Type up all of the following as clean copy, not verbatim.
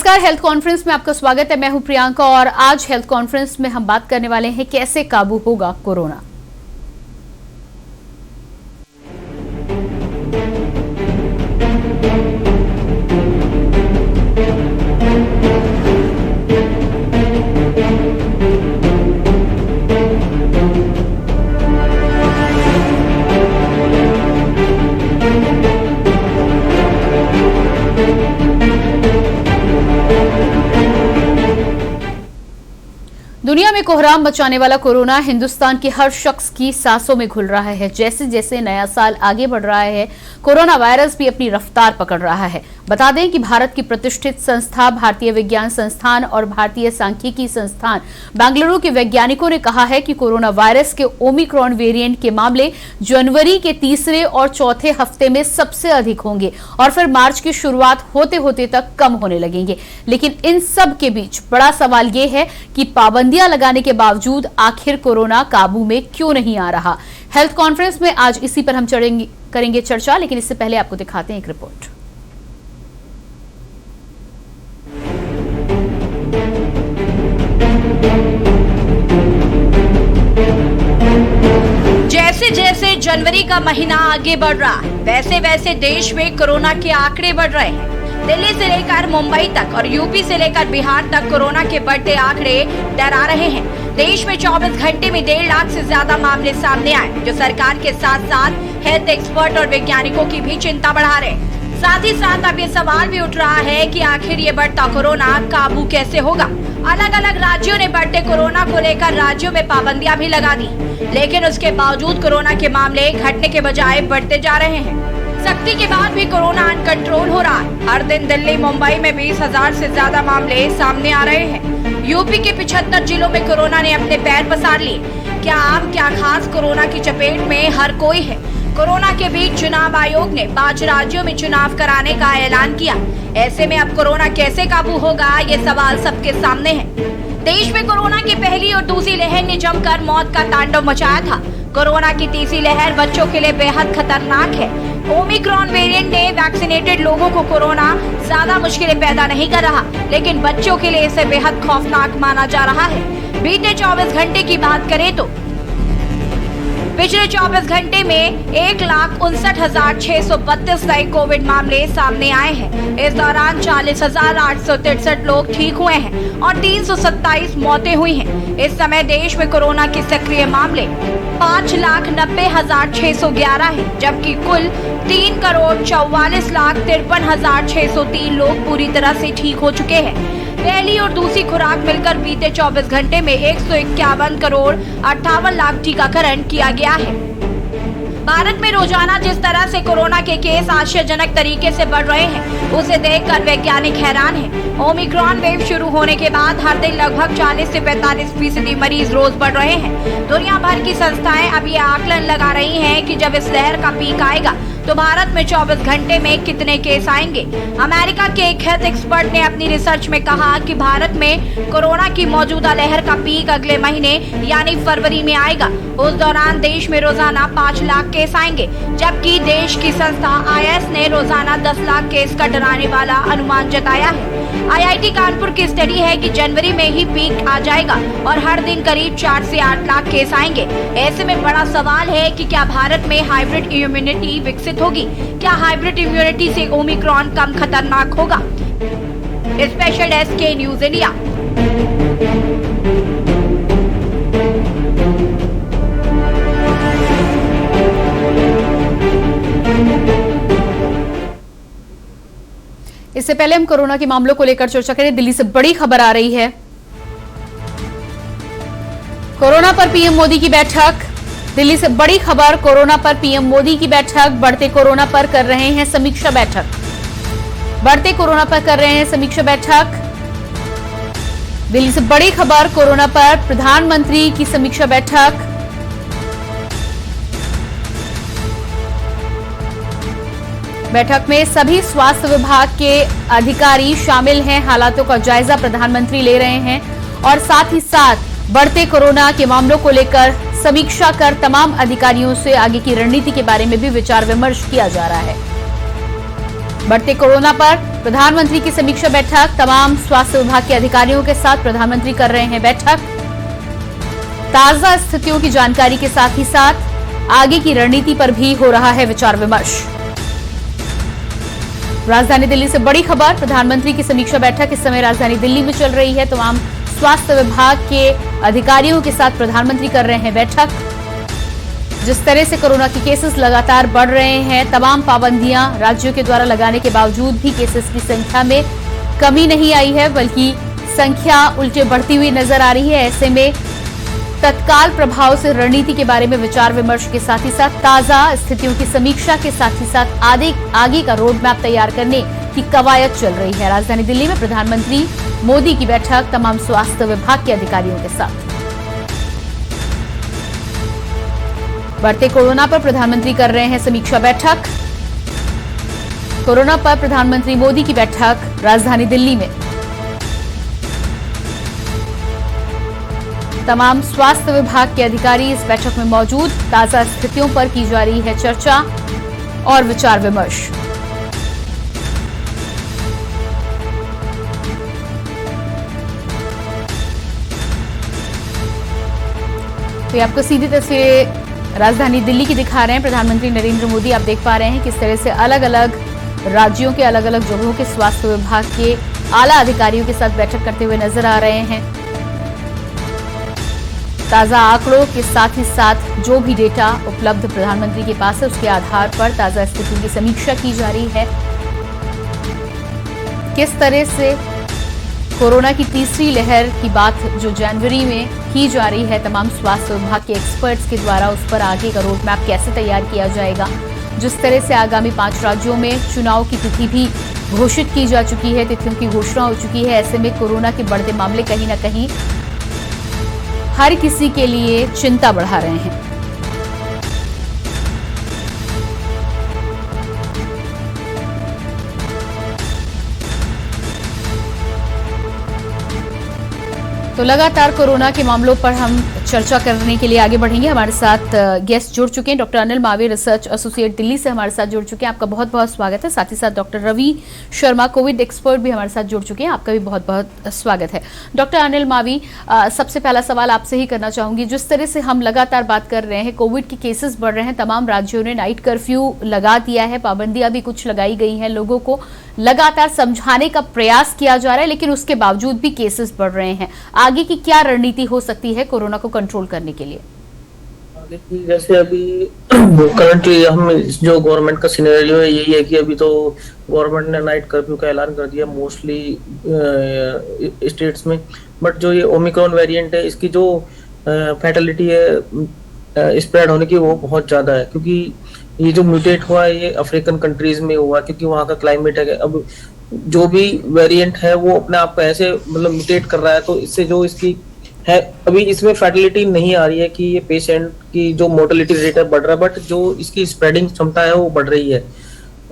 नमस्कार, health conference में आपका स्वागत है। मैं हूं प्रियंका और आज हेल्थ कॉन्फ्रेंस में हम बात करने वाले हैं कैसे काबू होगा कोरोना। दुनिया में कोहराम मचाने वाला कोरोना हिंदुस्तान के हर शख्स की सांसों में घुल रहा है। जैसे जैसे नया साल आगे बढ़ रहा है, कोरोना वायरस भी अपनी रफ्तार पकड़ रहा है। बता दें कि भारत की प्रतिष्ठित संस्था भारतीय विज्ञान संस्थान और भारतीय सांख्यिकी संस्थान बेंगलुरु के वैज्ञानिकों ने कहा है कि कोरोना वायरस के ओमिक्रॉन वेरिएंट के मामले जनवरी के तीसरे और चौथे हफ्ते में सबसे अधिक होंगे और फिर मार्च की शुरुआत होते होते तक कम होने लगेंगे। लेकिन इन सब के बीच बड़ा सवाल यह है कि पाबंदियां लगाने के बावजूद आखिर कोरोना काबू में क्यों नहीं आ रहा। हेल्थ कॉन्फ्रेंस में आज इसी पर हम करेंगे चर्चा, लेकिन इससे पहले आपको दिखाते हैं एक रिपोर्ट। जैसे जैसे जनवरी का महीना आगे बढ़ रहा है, वैसे वैसे देश में कोरोना के आंकड़े बढ़ रहे हैं। दिल्ली से लेकर मुंबई तक और यूपी से लेकर बिहार तक कोरोना के बढ़ते आंकड़े डरा रहे हैं। देश में 24 घंटे में 1.5 लाख से ज्यादा मामले सामने आए, जो सरकार के साथ साथ हेल्थ एक्सपर्ट और वैज्ञानिकों की भी चिंता बढ़ा रहे हैं। साथ ही साथ अब ये सवाल भी उठ रहा है कि आखिर ये बढ़ता कोरोना काबू कैसे होगा। अलग अलग राज्यों ने बढ़ते कोरोना को लेकर राज्यों में पाबंदियां भी लगा दी, लेकिन उसके बावजूद कोरोना के मामले घटने के बजाय बढ़ते जा रहे हैं। सख्ती के बाद भी कोरोना अनकंट्रोल हो रहा है। हर दिन दिल्ली मुंबई में 20,000 से ज्यादा मामले सामने आ रहे हैं। यूपी के 75 जिलों में कोरोना ने अपने पैर पसार लिए। क्या आम क्या खास, कोरोना की चपेट में हर कोई है। कोरोना के बीच चुनाव आयोग ने 5 राज्यों में चुनाव कराने का ऐलान किया। ऐसे में अब कोरोना कैसे काबू होगा, ये सवाल सबके सामने है। देश में कोरोना की पहली और दूसरी लहर ने जमकर मौत का तांडव मचाया था। कोरोना की तीसरी लहर बच्चों के लिए बेहद खतरनाक है। ओमिक्रॉन वेरिएंट ने वैक्सीनेटेड लोगों को कोरोना ज्यादा मुश्किलें पैदा नहीं कर रहा, लेकिन बच्चों के लिए इसे बेहद खौफनाक माना जा रहा है। बीते 24 घंटे की बात करें तो पिछले 24 घंटे में 1,59,632 नए कोविड मामले सामने आए हैं। इस दौरान 40,863 लोग ठीक हुए हैं और 327 मौतें हुई हैं। इस समय देश में कोरोना के सक्रिय मामले 5,90,611 हैं, जबकि कुल 3,44,53,603 लोग पूरी तरह से ठीक हो चुके हैं। पहली और दूसरी खुराक मिलकर बीते 24 घंटे में 151,58,00,000 टीकाकरण किया गया है। भारत में रोजाना जिस तरह से कोरोना के केस आश्चर्यजनक तरीके से बढ़ रहे हैं, उसे देखकर वैज्ञानिक हैरान हैं। ओमिक्रॉन वेव शुरू होने के बाद हर दिन लगभग 40 से 45% मरीज रोज बढ़ रहे हैं। दुनिया भर की संस्थाएं अब ये आकलन लगा रही हैं कि जब इस लहर का पीक आएगा तो भारत में 24 घंटे में कितने केस आएंगे। अमेरिका के एक हेल्थ एक्सपर्ट ने अपनी रिसर्च में कहा कि भारत में कोरोना की मौजूदा लहर का पीक अगले महीने यानी फरवरी में आएगा। उस दौरान देश में रोजाना 5 लाख केस आएंगे, जबकि देश की संस्था IS ने रोजाना 10 लाख केस का डराने वाला अनुमान जताया है। IIT कानपुर की स्टडी है कि जनवरी में ही पीक आ जाएगा और हर दिन करीब 4 से 8 लाख केस आएंगे। ऐसे में बड़ा सवाल है कि क्या भारत में हाइब्रिड इम्यूनिटी विकसित होगी। क्या हाइब्रिड इम्यूनिटी से ओमिक्रॉन कम खतरनाक होगा। स्पेशल डेस्क के न्यूज इंडिया। इससे पहले हम कोरोना के मामलों को लेकर चर्चा करें। दिल्ली से बड़ी खबर आ रही है। कोरोना पर पीएम मोदी की बैठक। दिल्ली से बड़ी खबर, कोरोना पर पीएम मोदी की बैठक। बढ़ते कोरोना पर कर रहे हैं समीक्षा बैठक। बढ़ते कोरोना पर कर रहे हैं समीक्षा बैठक। दिल्ली से बड़ी खबर, कोरोना पर प्रधानमंत्री की समीक्षा बैठक। बैठक में सभी स्वास्थ्य विभाग के अधिकारी शामिल हैं। हालातों का जायजा प्रधानमंत्री ले रहे हैं और साथ ही साथ बढ़ते कोरोना के मामलों को लेकर समीक्षा कर तमाम अधिकारियों से आगे की रणनीति के बारे में भी विचार विमर्श किया जा रहा है। बढ़ते कोरोना पर प्रधानमंत्री की समीक्षा बैठक। तमाम स्वास्थ्य विभाग के अधिकारियों के साथ प्रधानमंत्री कर रहे हैं बैठक। ताजा स्थितियों की जानकारी के साथ ही साथ आगे की रणनीति पर भी हो रहा है विचार विमर्श। राजधानी दिल्ली से बड़ी खबर, प्रधानमंत्री की समीक्षा बैठक इस समय राजधानी दिल्ली में चल रही है। तमाम स्वास्थ्य विभाग के अधिकारियों के साथ प्रधानमंत्री कर रहे हैं बैठक। जिस तरह से कोरोना के केसेस लगातार बढ़ रहे हैं, तमाम पाबंदियां राज्यों के द्वारा लगाने के बावजूद भी केसेस की संख्या में कमी नहीं आई है, बल्कि संख्या उल्टे बढ़ती हुई नजर आ रही है। ऐसे में तत्काल प्रभाव से रणनीति के बारे में विचार विमर्श के साथ ही साथ ताजा स्थितियों की समीक्षा के साथ ही साथ आगे का रोड मैप तैयार करने की कवायद चल रही है। राजधानी दिल्ली में प्रधानमंत्री मोदी की बैठक तमाम स्वास्थ्य विभाग के अधिकारियों के साथ। बढ़ते कोरोना पर प्रधानमंत्री कर रहे हैं समीक्षा बैठक। कोरोना पर प्रधानमंत्री मोदी की बैठक राजधानी दिल्ली में। तमाम स्वास्थ्य विभाग के अधिकारी इस बैठक में मौजूद। ताजा स्थितियों पर की जा रही है चर्चा और विचार विमर्श। तो ये आपको सीधी तस्वीरें राजधानी दिल्ली की दिखा रहे हैं प्रधानमंत्री नरेंद्र मोदी। आप देख पा रहे हैं किस तरह से अलग अलग राज्यों के अलग अलग जगहों के स्वास्थ्य विभाग के आला अधिकारियों के साथ बैठक करते हुए नजर आ रहे हैं। ताजा आंकड़ों के साथ ही साथ जो भी डेटा उपलब्ध प्रधानमंत्री के पास है, उसके आधार पर ताजा स्थिति की समीक्षा की जा रही है। किस तरह से कोरोना की तीसरी लहर की बात जो जनवरी में की जा रही है तमाम स्वास्थ्य विभाग के एक्सपर्ट्स के द्वारा, उस पर आगे का रोड मैप कैसे तैयार किया जाएगा। जिस तरह से आगामी 5 राज्यों में चुनाव की तिथि भी घोषित की जा चुकी है, तिथियों की घोषणा हो चुकी है। ऐसे में कोरोना के बढ़ते मामले कहीं ना कहीं हर किसी के लिए चिंता बढ़ा रहे हैं। तो लगातार कोरोना के मामलों पर हम चर्चा करने के लिए आगे बढ़ेंगे। हमारे साथ गेस्ट जुड़ चुके हैं, doctor Anil Mavi research associate Delhi से हमारे साथ जुड़ चुके हैं। आपका बहुत बहुत स्वागत है। साथ ही साथ doctor Ravi Sharma Covid expert भी हमारे साथ जुड़ चुके हैं। आपका भी बहुत बहुत स्वागत है। डॉक्टर अनिल मावी, सबसे पहला सवाल आपसे ही करना चाहूंगी। जिस तरह से हम लगातार बात कर रहे हैं, कोविड के केसेस बढ़ रहे हैं, तमाम राज्यों ने नाइट कर्फ्यू लगा दिया है, पाबंदियां भी कुछ लगाई गई हैं, लोगों को लगातार समझाने का प्रयास किया जा रहा है, लेकिन उसके बावजूद भी केसेस बढ़ रहे हैं। आगे की क्या रणनीति हो सकती है कोरोना को कंट्रोल करने के लिए? आगे की जैसे अभी करंटली हम जो गवर्नमेंट का सिनेरियो है यही है कि अभी तो गवर्नमेंट ने नाइट कर्फ्यू का ऐलान कर दिया मोस्टली स्टेट्स में। बट जो ये ओमिक्रॉन वेरिएंट है, इसकी जो फैटेलिटी है स्प्रेड होने की वो बहुत ज्यादा है, क्योंकि ये जो म्यूटेट हुआ है ये अफ्रीकन कंट्रीज में हुआ, क्योंकि वहाँ का क्लाइमेट है। अब जो भी वेरिएंट है वो अपने आप को ऐसे मतलब म्यूटेट कर रहा है, तो इससे जो इसकी है अभी इसमें फैटिलिटी नहीं आ रही है कि ये पेशेंट की जो मोर्टेलिटी रेट है बढ़ रहा है, बट जो इसकी स्प्रेडिंग क्षमता है वो बढ़ रही है।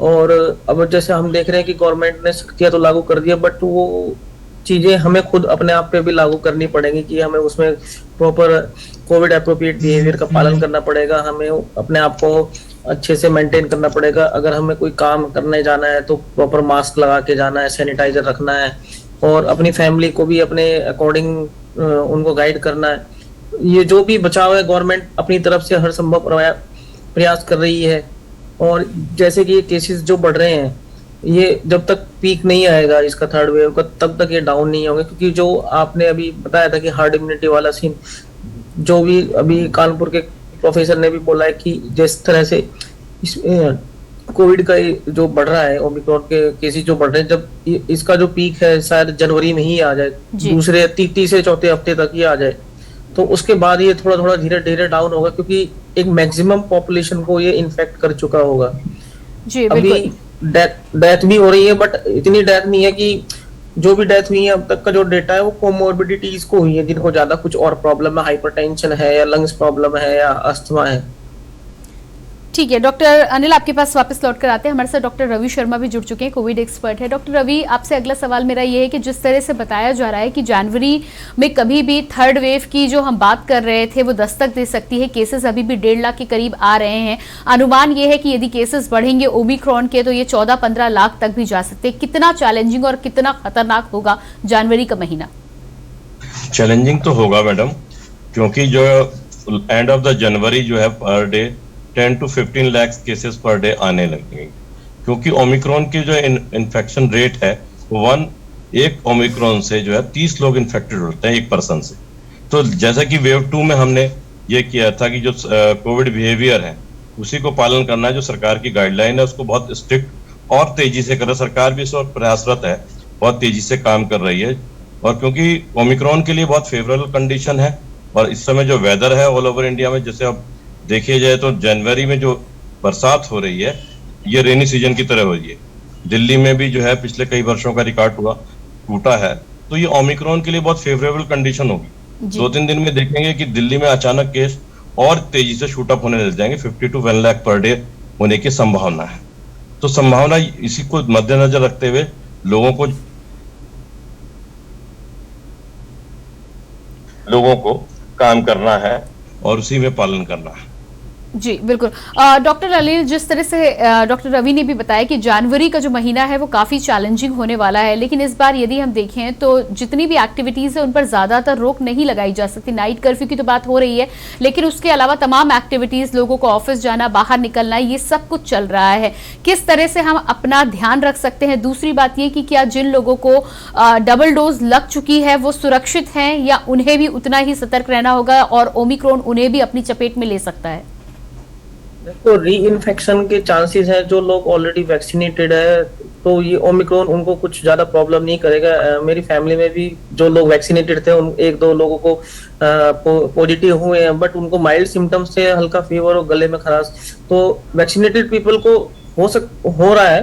और अब जैसे हम देख रहे हैं कि गवर्नमेंट ने सख्तियां तो लागू कर दिया, बट वो चीजें हमें खुद अपने आप पे भी लागू करनी पड़ेंगी कि हमें उसमें प्रॉपर कोविड एप्रोप्रिएट बिहेवियर का पालन करना पड़ेगा। हमें अपने आप को अच्छे से मेंटेन करना पड़ेगा। अगर हमें कोई काम करने जाना है तो प्रॉपर मास्क लगा के जाना है, सैनिटाइजर रखना है, और अपनी फैमिली को भी अपने अकॉर्डिंग उनको गाइड करना है। ये जो भी बचाव है गवर्नमेंट अपनी तरफ से हर संभव प्रयास कर रही है। और जैसे कि ये केसेस जो बढ़ रहे हैं, ये जब तक पीक नहीं आएगा इसका थर्ड वेव का, तब तक ये डाउन नहीं होंगे। क्योंकि जो आपने अभी बताया था कि हार्ड इम्यूनिटी वाला सीन, जो भी अभी कानपुर के प्रोफेसर ने भी बोला है कि जिस तरह से इस कोविड का जो बढ़ रहा है, ओमिक्रॉन के केसेस जो बढ़ रहे हैं, जब इसका जो पीक है शायद जनवरी में ही आ जाए, दूसरे तीसरे चौथे हफ्ते तक ही आ जाए, तो उसके बाद ये थोड़ा थोड़ा धीरे धीरे डाउन होगा, क्योंकि एक मैक्सिमम पॉपुलेशन को ये इन्फेक्ट कर चुका होगा। जी, अभी डेथ भी हो रही है, बट इतनी डेथ नहीं है कि जो भी डेथ हुई है अब तक का जो डेटा है वो कोमोर्बिडिटीज को हुई है, जिनको ज्यादा कुछ और प्रॉब्लम है, हाइपरटेंशन है या लंग्स प्रॉब्लम है या अस्थमा है। ठीक है डॉक्टर अनिल, आपके पास वापस लौट कर आते हैं। हमारे साथ डॉक्टर रवि शर्मा भी जुड़ चुके हैं, कोविड एक्सपर्ट है। डॉक्टर रवि, आपसे अगला सवाल मेरा ये है कि जिस तरह से बताया जा रहा है कि जनवरी में कभी भी थर्ड वेव की जो हम बात कर रहे थे वो दस्तक दे सकती है, केसेस अभी भी 1.5 लाख के करीब आ रहे हैं। अनुमान ये है कि यदि केसेस बढ़ेंगे ओमिक्रॉन के तो ये 14-15 लाख तक भी जा सकते हैं। कितना चैलेंजिंग और कितना खतरनाक होगा जनवरी का महीना? चैलेंजिंग तो होगा मैडम, क्योंकि जो एंड ऑफ द जनवरी जो है per day 10 to 15 lakh cases per day आने लगेंगे, क्योंकि ओमिक्रॉन की जो इन्फेक्शन रेट है एक ओमिक्रॉन से जो है 30 लोग इन्फेक्टेड होते हैं एक पर्सन से। तो जैसा कि वेव 2 में हमने ये किया था कि जो कोविड बिहेवियर है उसी को पालन करना है, जो सरकार की गाइडलाइन है उसको बहुत स्ट्रिक्ट और तेजी से करे। सरकार भी इस वक्त प्रयासरत है, बहुत तेजी से काम कर रही है, और क्योंकि ओमिक्रॉन के लिए बहुत फेवरेबल कंडीशन है और इस समय जो वेदर है ऑल ओवर इंडिया में, जैसे अब देखिए जाए तो जनवरी में जो बरसात हो रही है ये रेनी सीजन की तरह हो रही है। दिल्ली में भी जो है पिछले कई वर्षों का रिकॉर्ड टूटा है, तो ये ओमिक्रॉन के लिए बहुत फेवरेबल कंडीशन होगी। 2-3 दिन में देखेंगे कि दिल्ली में अचानक केस और तेजी से शूट अप होने लग जाएंगे, 50 to 1 लाख पर डे होने की संभावना है। तो संभावना इसी को मद्देनजर रखते हुए लोगों को काम करना है और उसी में पालन करना है। जी बिल्कुल। डॉक्टर अनिल, जिस तरह से डॉक्टर रवि ने भी बताया कि जनवरी का जो महीना है वो काफ़ी चैलेंजिंग होने वाला है, लेकिन इस बार यदि हम देखें तो जितनी भी एक्टिविटीज़ है उन पर ज़्यादातर रोक नहीं लगाई जा सकती। नाइट कर्फ्यू की तो बात हो रही है, लेकिन उसके अलावा तमाम एक्टिविटीज़, लोगों को ऑफिस जाना, बाहर निकलना, ये सब कुछ चल रहा है। किस तरह से हम अपना ध्यान रख सकते हैं? दूसरी बात ये कि क्या जिन लोगों को डबल डोज लग चुकी है वो सुरक्षित हैं या उन्हें भी उतना ही सतर्क रहना होगा और ओमिक्रॉन उन्हें भी अपनी चपेट में ले सकता है? देखो, री इन्फेक्शन के चांसेस है। जो लोग ऑलरेडी वैक्सीनेटेड है तो ये ओमिक्रॉन उनको कुछ ज्यादा प्रॉब्लम नहीं करेगा। मेरी फैमिली में भी जो लोग वैक्सीनेटेड थे उन 1-2 लोगों को पॉजिटिव हुए हैं, बट उनको माइल्ड सिम्टम्स थे, हल्का फीवर और गले में खराश। तो वैक्सीनेटेड पीपल को हो रहा है,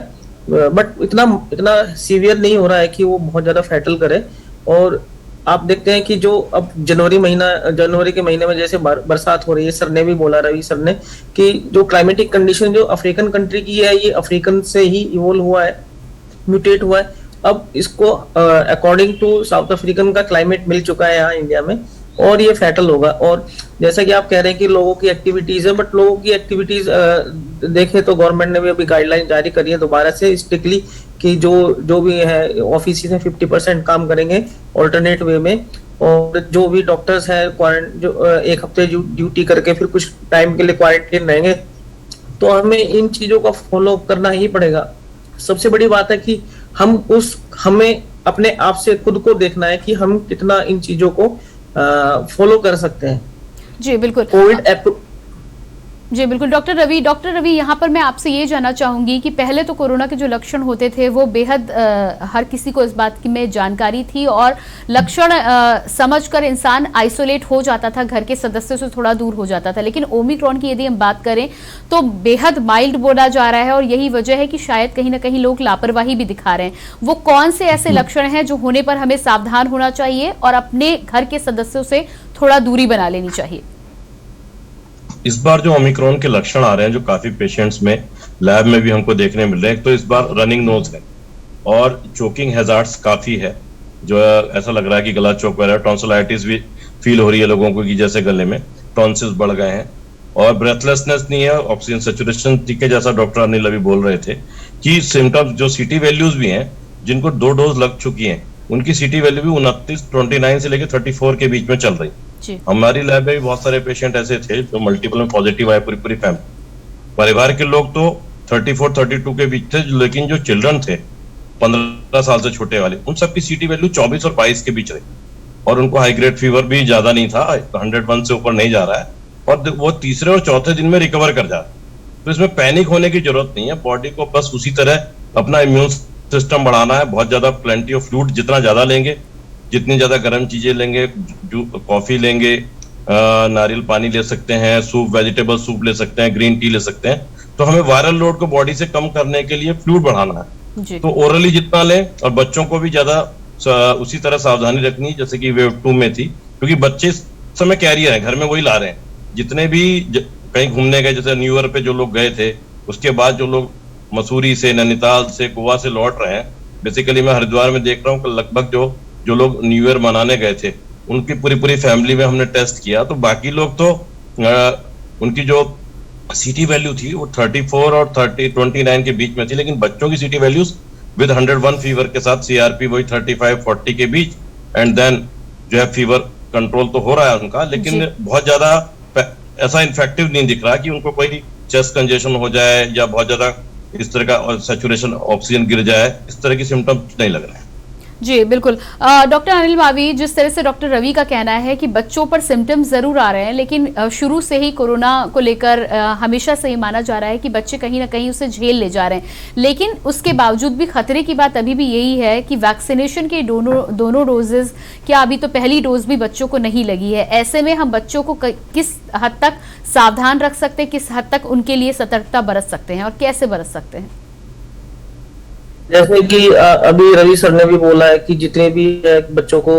बट इतना सीवियर नहीं हो रहा है कि वो बहुत ज्यादा फैटल करे। और आप देखते हैं कि जो अब जनवरी के महीने में जैसे बरसात हो रही है, सर ने भी बोला, रवि सर ने, कि जो क्लाइमेटिक कंडीशन जो अफ्रीकन कंट्री की है ये अफ्रीकन से ही इवोल्व हुआ है, म्यूटेट हुआ है। अब इसको अकॉर्डिंग टू साउथ अफ्रीकन का क्लाइमेट मिल चुका है यहाँ इंडिया में और ये फैटल होगा। और जैसा कि आप कह रहे हैं कि लोगों की एक्टिविटीज है, बट लोगों की एक्टिविटीज देखें तो गवर्नमेंट ने भी अभी गाइडलाइन जारी करी है दोबारा से स्ट्रिक्टली कि जो भी है ऑफिस में 50% काम करेंगे ऑल्टरनेट वे में, और जो भी डॉक्टर्स हैं जो 1 हफ्ते ड्यूटी करके फिर कुछ टाइम के लिए क्वारंटीन रहेंगे। तो हमें इन चीजों का फॉलो करना ही पड़ेगा। सबसे बड़ी बात है कि हमें अपने आप से खुद को देखना है कि हम कितना इन चीजों को फॉलो कर सकते हैं। जी बिल्कुल। जी बिल्कुल। डॉक्टर रवि, यहाँ पर मैं आपसे ये जानना चाहूंगी कि पहले तो कोरोना के जो लक्षण होते थे वो बेहद हर किसी को इस बात की में जानकारी थी और लक्षण समझकर इंसान आइसोलेट हो जाता था, घर के सदस्यों से थोड़ा दूर हो जाता था। लेकिन ओमिक्रॉन की यदि हम बात करें तो बेहद माइल्ड बोला जा रहा है और यही वजह है कि शायद कहीं ना कहीं लोग लापरवाही भी दिखा रहे हैं। वो कौन से ऐसे लक्षण हैं जो होने पर हमें सावधान होना चाहिए और अपने घर के सदस्यों से थोड़ा दूरी बना लेनी चाहिए? इस बार जो ओमिक्रॉन के लक्षण आ रहे हैं, जो काफी पेशेंट्स में लैब में भी हमको देखने मिल रहे हैं, तो इस बार रनिंग नोज है और चोकिंग हैजार्ड्स काफी है, जो ऐसा लग रहा है कि गला चौक हो रहा है। टॉन्सिलाइटिस भी फील हो रही है लोगों को कि जैसे गले में टॉन्सिल्स बढ़ गए हैं, और ब्रेथलेसनेस नहीं है, ऑक्सीजन सैचुरेशन ठीक है, जैसा डॉक्टर अनिल अभी बोल रहे थे कि सिम्टम्स जो सीटी वैल्यूज भी हैं, जिनको 2 डोज लग चुकी हैं उनकी सीटी वैल्यू भी 29 से लेकर 34 के बीच में चल रही। हमारी लैब में भी बहुत सारे पेशेंट ऐसे थे जो मल्टीपल में पॉजिटिव आए, पूरी फैमिली परिवार के लोग तो 34-32 के बीच थे, लेकिन जो चिल्ड्रन थे 15 साल से छोटे वाले, उन सबकी सीटी वैल्यू 24 और 22 के बीच रही और उनको हाई ग्रेड फीवर भी ज्यादा नहीं था, 101 से ऊपर नहीं जा रहा है और वो तीसरे और चौथे दिन में रिकवर कर जा रहा है। तो इसमें पैनिक होने की जरूरत नहीं है, बॉडी को बस उसी तरह अपना इम्यून सिस्टम बढ़ाना है। बहुत ज्यादा प्लेंटी ऑफ फ्लूइड जितना ज्यादा लेंगे, जितनी ज्यादा गर्म चीजें लेंगे, कॉफी लेंगे, नारियल पानी ले सकते हैं, सूप, वेजिटेबल सूप ले सकते हैं, ग्रीन टी ले सकते हैं, तो हमें वायरल लोड को बॉडी से कम करने के लिए फ्लूइड बढ़ाना है। तो ओरली जितना लें, और बच्चों को भी ज्यादा उसी तरह सावधानी रखनी जैसे कि वेव 2 में थी, क्योंकि बच्चे इस समय कैरियर हैं, घर में वही ला रहे हैं। जितने भी कहीं घूमने गए, जैसे न्यू ईयर पे जो लोग गए थे, उसके बाद जो लोग मसूरी से, नैनीताल से, गोवा से लौट रहे हैं, बेसिकली मैं हरिद्वार में देख रहा हूँ कि लगभग जो लोग न्यू ईयर मनाने गए थे उनकी पूरी फैमिली में हमने टेस्ट किया, तो बाकी लोग तो उनकी जो सीटी वैल्यू थी वो 34 और 29 के बीच में थी, लेकिन बच्चों की सीटी वैल्यूज विद 101 फीवर के साथ सीआरपी वही 35-40 के बीच, एंड देन जो है फीवर कंट्रोल तो हो रहा है उनका, लेकिन बहुत ज्यादा ऐसा इन्फेक्टिव नहीं दिख रहा कि उनको कोई चेस्ट कंजेशन हो जाए या बहुत ज्यादा इस तरह का सैचुरेशन ऑक्सीजन गिर जाए, इस तरह की सिम्टम्स नहीं लग रहे हैं। जी बिल्कुल। डॉक्टर अनिल मावी, जिस तरह से डॉक्टर रवि का कहना है कि बच्चों पर सिम्टम्स जरूर आ रहे हैं, लेकिन शुरू से ही कोरोना को लेकर हमेशा से ही माना जा रहा है कि बच्चे कहीं ना कहीं उसे झेल ले जा रहे हैं, लेकिन उसके बावजूद भी खतरे की बात अभी भी यही है कि वैक्सीनेशन के दोनों डोजेज, क्या अभी तो पहली डोज भी बच्चों को नहीं लगी है, ऐसे में हम बच्चों को किस हद तक सावधान रख सकते हैं, किस हद तक उनके लिए सतर्कता बरत सकते हैं और कैसे बरत सकते हैं? जैसे कि अभी रवि सर ने भी बोला है कि जितने भी बच्चों को,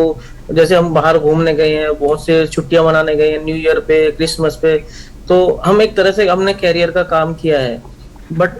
जैसे हम बाहर घूमने गए हैं, बहुत से छुट्टियां मनाने गए हैं, न्यू ईयर पे, क्रिसमस पे, तो हम एक तरह से हमने कैरियर का काम किया है, बट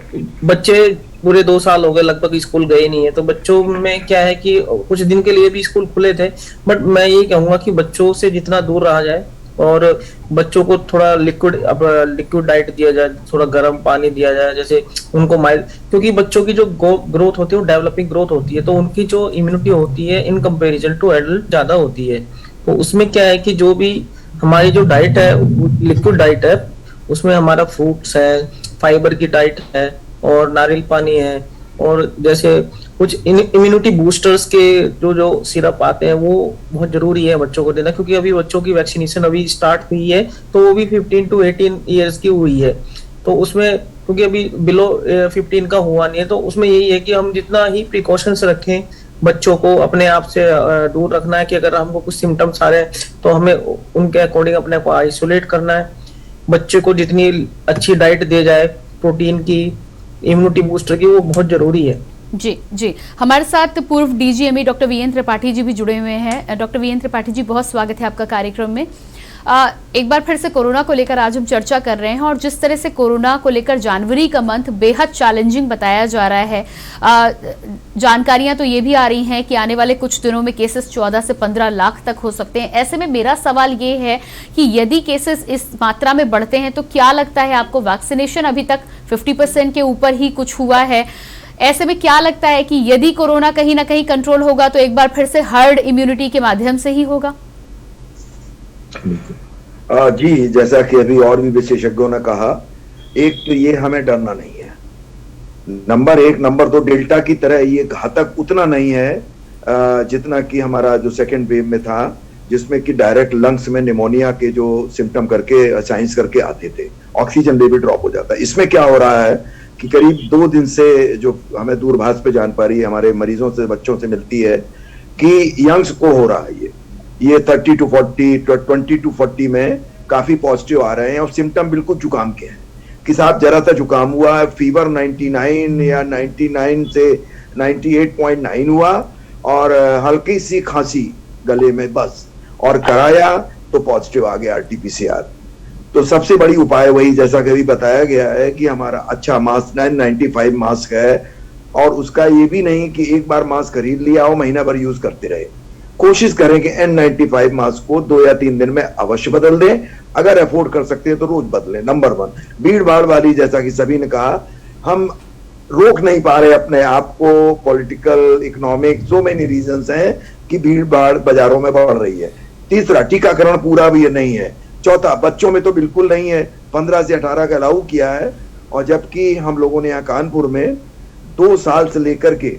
बच्चे पूरे 2 साल हो गए लगभग स्कूल गए नहीं है, तो बच्चों में क्या है कि कुछ दिन के लिए भी स्कूल खुले थे, बट मैं यही कहूंगा कि बच्चों से जितना दूर रहा जाए और बच्चों को थोड़ा लिक्विड डाइट दिया जाए, थोड़ा गर्म पानी दिया जाए, जैसे उनको माइल्ड, क्योंकि बच्चों की जो ग्रोथ होती है वो डेवलपिंग ग्रोथ होती है, तो उनकी जो इम्यूनिटी होती है इन कंपैरिजन टू एडल्ट ज्यादा होती है, तो उसमें क्या है कि जो भी हमारी जो डाइट है, लिक्विड डाइट है, उसमें हमारा फ्रूट्स है, फाइबर की डाइट है और नारियल पानी है, और जैसे कुछ इम्यूनिटी बूस्टर्स के जो सिरप आते हैं वो बहुत जरूरी है बच्चों को देना, क्योंकि अभी बच्चों की वैक्सीनेशन अभी स्टार्ट हुई है, तो वो भी 15 to 18 ईयर्स की हुई है, तो उसमें क्योंकि अभी बिलो 15 का हुआ नहीं है, तो उसमें यही है कि हम जितना ही प्रिकॉशंस रखें, बच्चों को अपने आप से दूर रखना है कि अगर हमको कुछ सिम्टम्स आ रहे हैं तो हमें उनके अकॉर्डिंग अपने को आइसोलेट करना है, बच्चे को जितनी अच्छी डाइट दे जाए प्रोटीन की, इम्यूनिटी बूस्टर की, वो बहुत जरूरी है। जी, हमारे साथ पूर्व DGME doctor VN Tripathi ji भी जुड़े हुए हैं। डॉक्टर वीएन त्रिपाठी जी, बहुत स्वागत है आपका कार्यक्रम में। एक बार फिर से कोरोना को लेकर आज हम चर्चा कर रहे हैं, और जिस तरह से कोरोना को लेकर जनवरी का मंथ बेहद चैलेंजिंग बताया जा रहा है, जानकारियां तो ये भी आ रही हैं कि आने वाले कुछ दिनों में केसेस 14 से 15 लाख तक हो सकते हैं। ऐसे में मेरा सवाल ये है कि यदि केसेस इस मात्रा में बढ़ते हैं तो क्या लगता है आपको, वैक्सीनेशन अभी तक 50% के ऊपर ही कुछ हुआ है, ऐसे में क्या लगता है कि यदि कोरोना कहीं ना कहीं कंट्रोल होगा तो एक बार फिर से हर्ड इम्यूनिटी के माध्यम से ही होगा? जी, जैसा कि अभी और भी विशेषज्ञों ने कहा, एक तो ये हमें डरना नहीं है, नंबर 1, नंबर 2, डेल्टा की तरह ये घातक उतना नहीं है जितना कि हमारा जो सेकेंड वेव में था, जिसमें कि डायरेक्ट लंग्स में निमोनिया के जो सिम्टम करके साइंस करके आते थे, ऑक्सीजन लेवल ड्रॉप हो जाता है। इसमें क्या हो रहा है कि करीब 2 दिन से जो हमें दूरभाष पे जान पा रही है, हमारे मरीजों से, बच्चों से मिलती है कि यंग्स को हो रहा है ये 30 to 40, 20 to 40 में काफी पॉजिटिव आ रहे हैं, और सिम्टम बिल्कुल जुकाम के हैं कि साहब जरा सा जुकाम हुआ है, फीवर 99 या 99 से 98.9 हुआ, और हल्की सी खांसी गले में बस, और कराया तो पॉजिटिव आ गया RT-PCR। तो सबसे बड़ी उपाय वही, जैसा कि अभी बताया गया है, कि हमारा अच्छा मास्क N95 मास्क है, और उसका ये भी नहीं कि एक बार मास्क खरीद लिया और महीना भर यूज करते रहे। कोशिश करें कि N95 मास्क को 2 या 3 दिन में अवश्य बदल दें, अगर अफोर्ड कर सकते हैं तो रोज बदलें। नंबर 1, भीड़ भाड़ वाली, जैसा कि सभी ने कहा, हम रोक नहीं पा रहे अपने आप को, political, economic, so many reasons हैं कि भीड़ भाड़ बाजारों में बढ़ रही है। तीसरा, टीकाकरण पूरा भी नहीं है। चौथा, बच्चों में तो बिल्कुल नहीं है, 15 से 18 का अलाउ किया है, और जबकि हम लोगों ने यहाँ कानपुर में 2 साल से लेकर के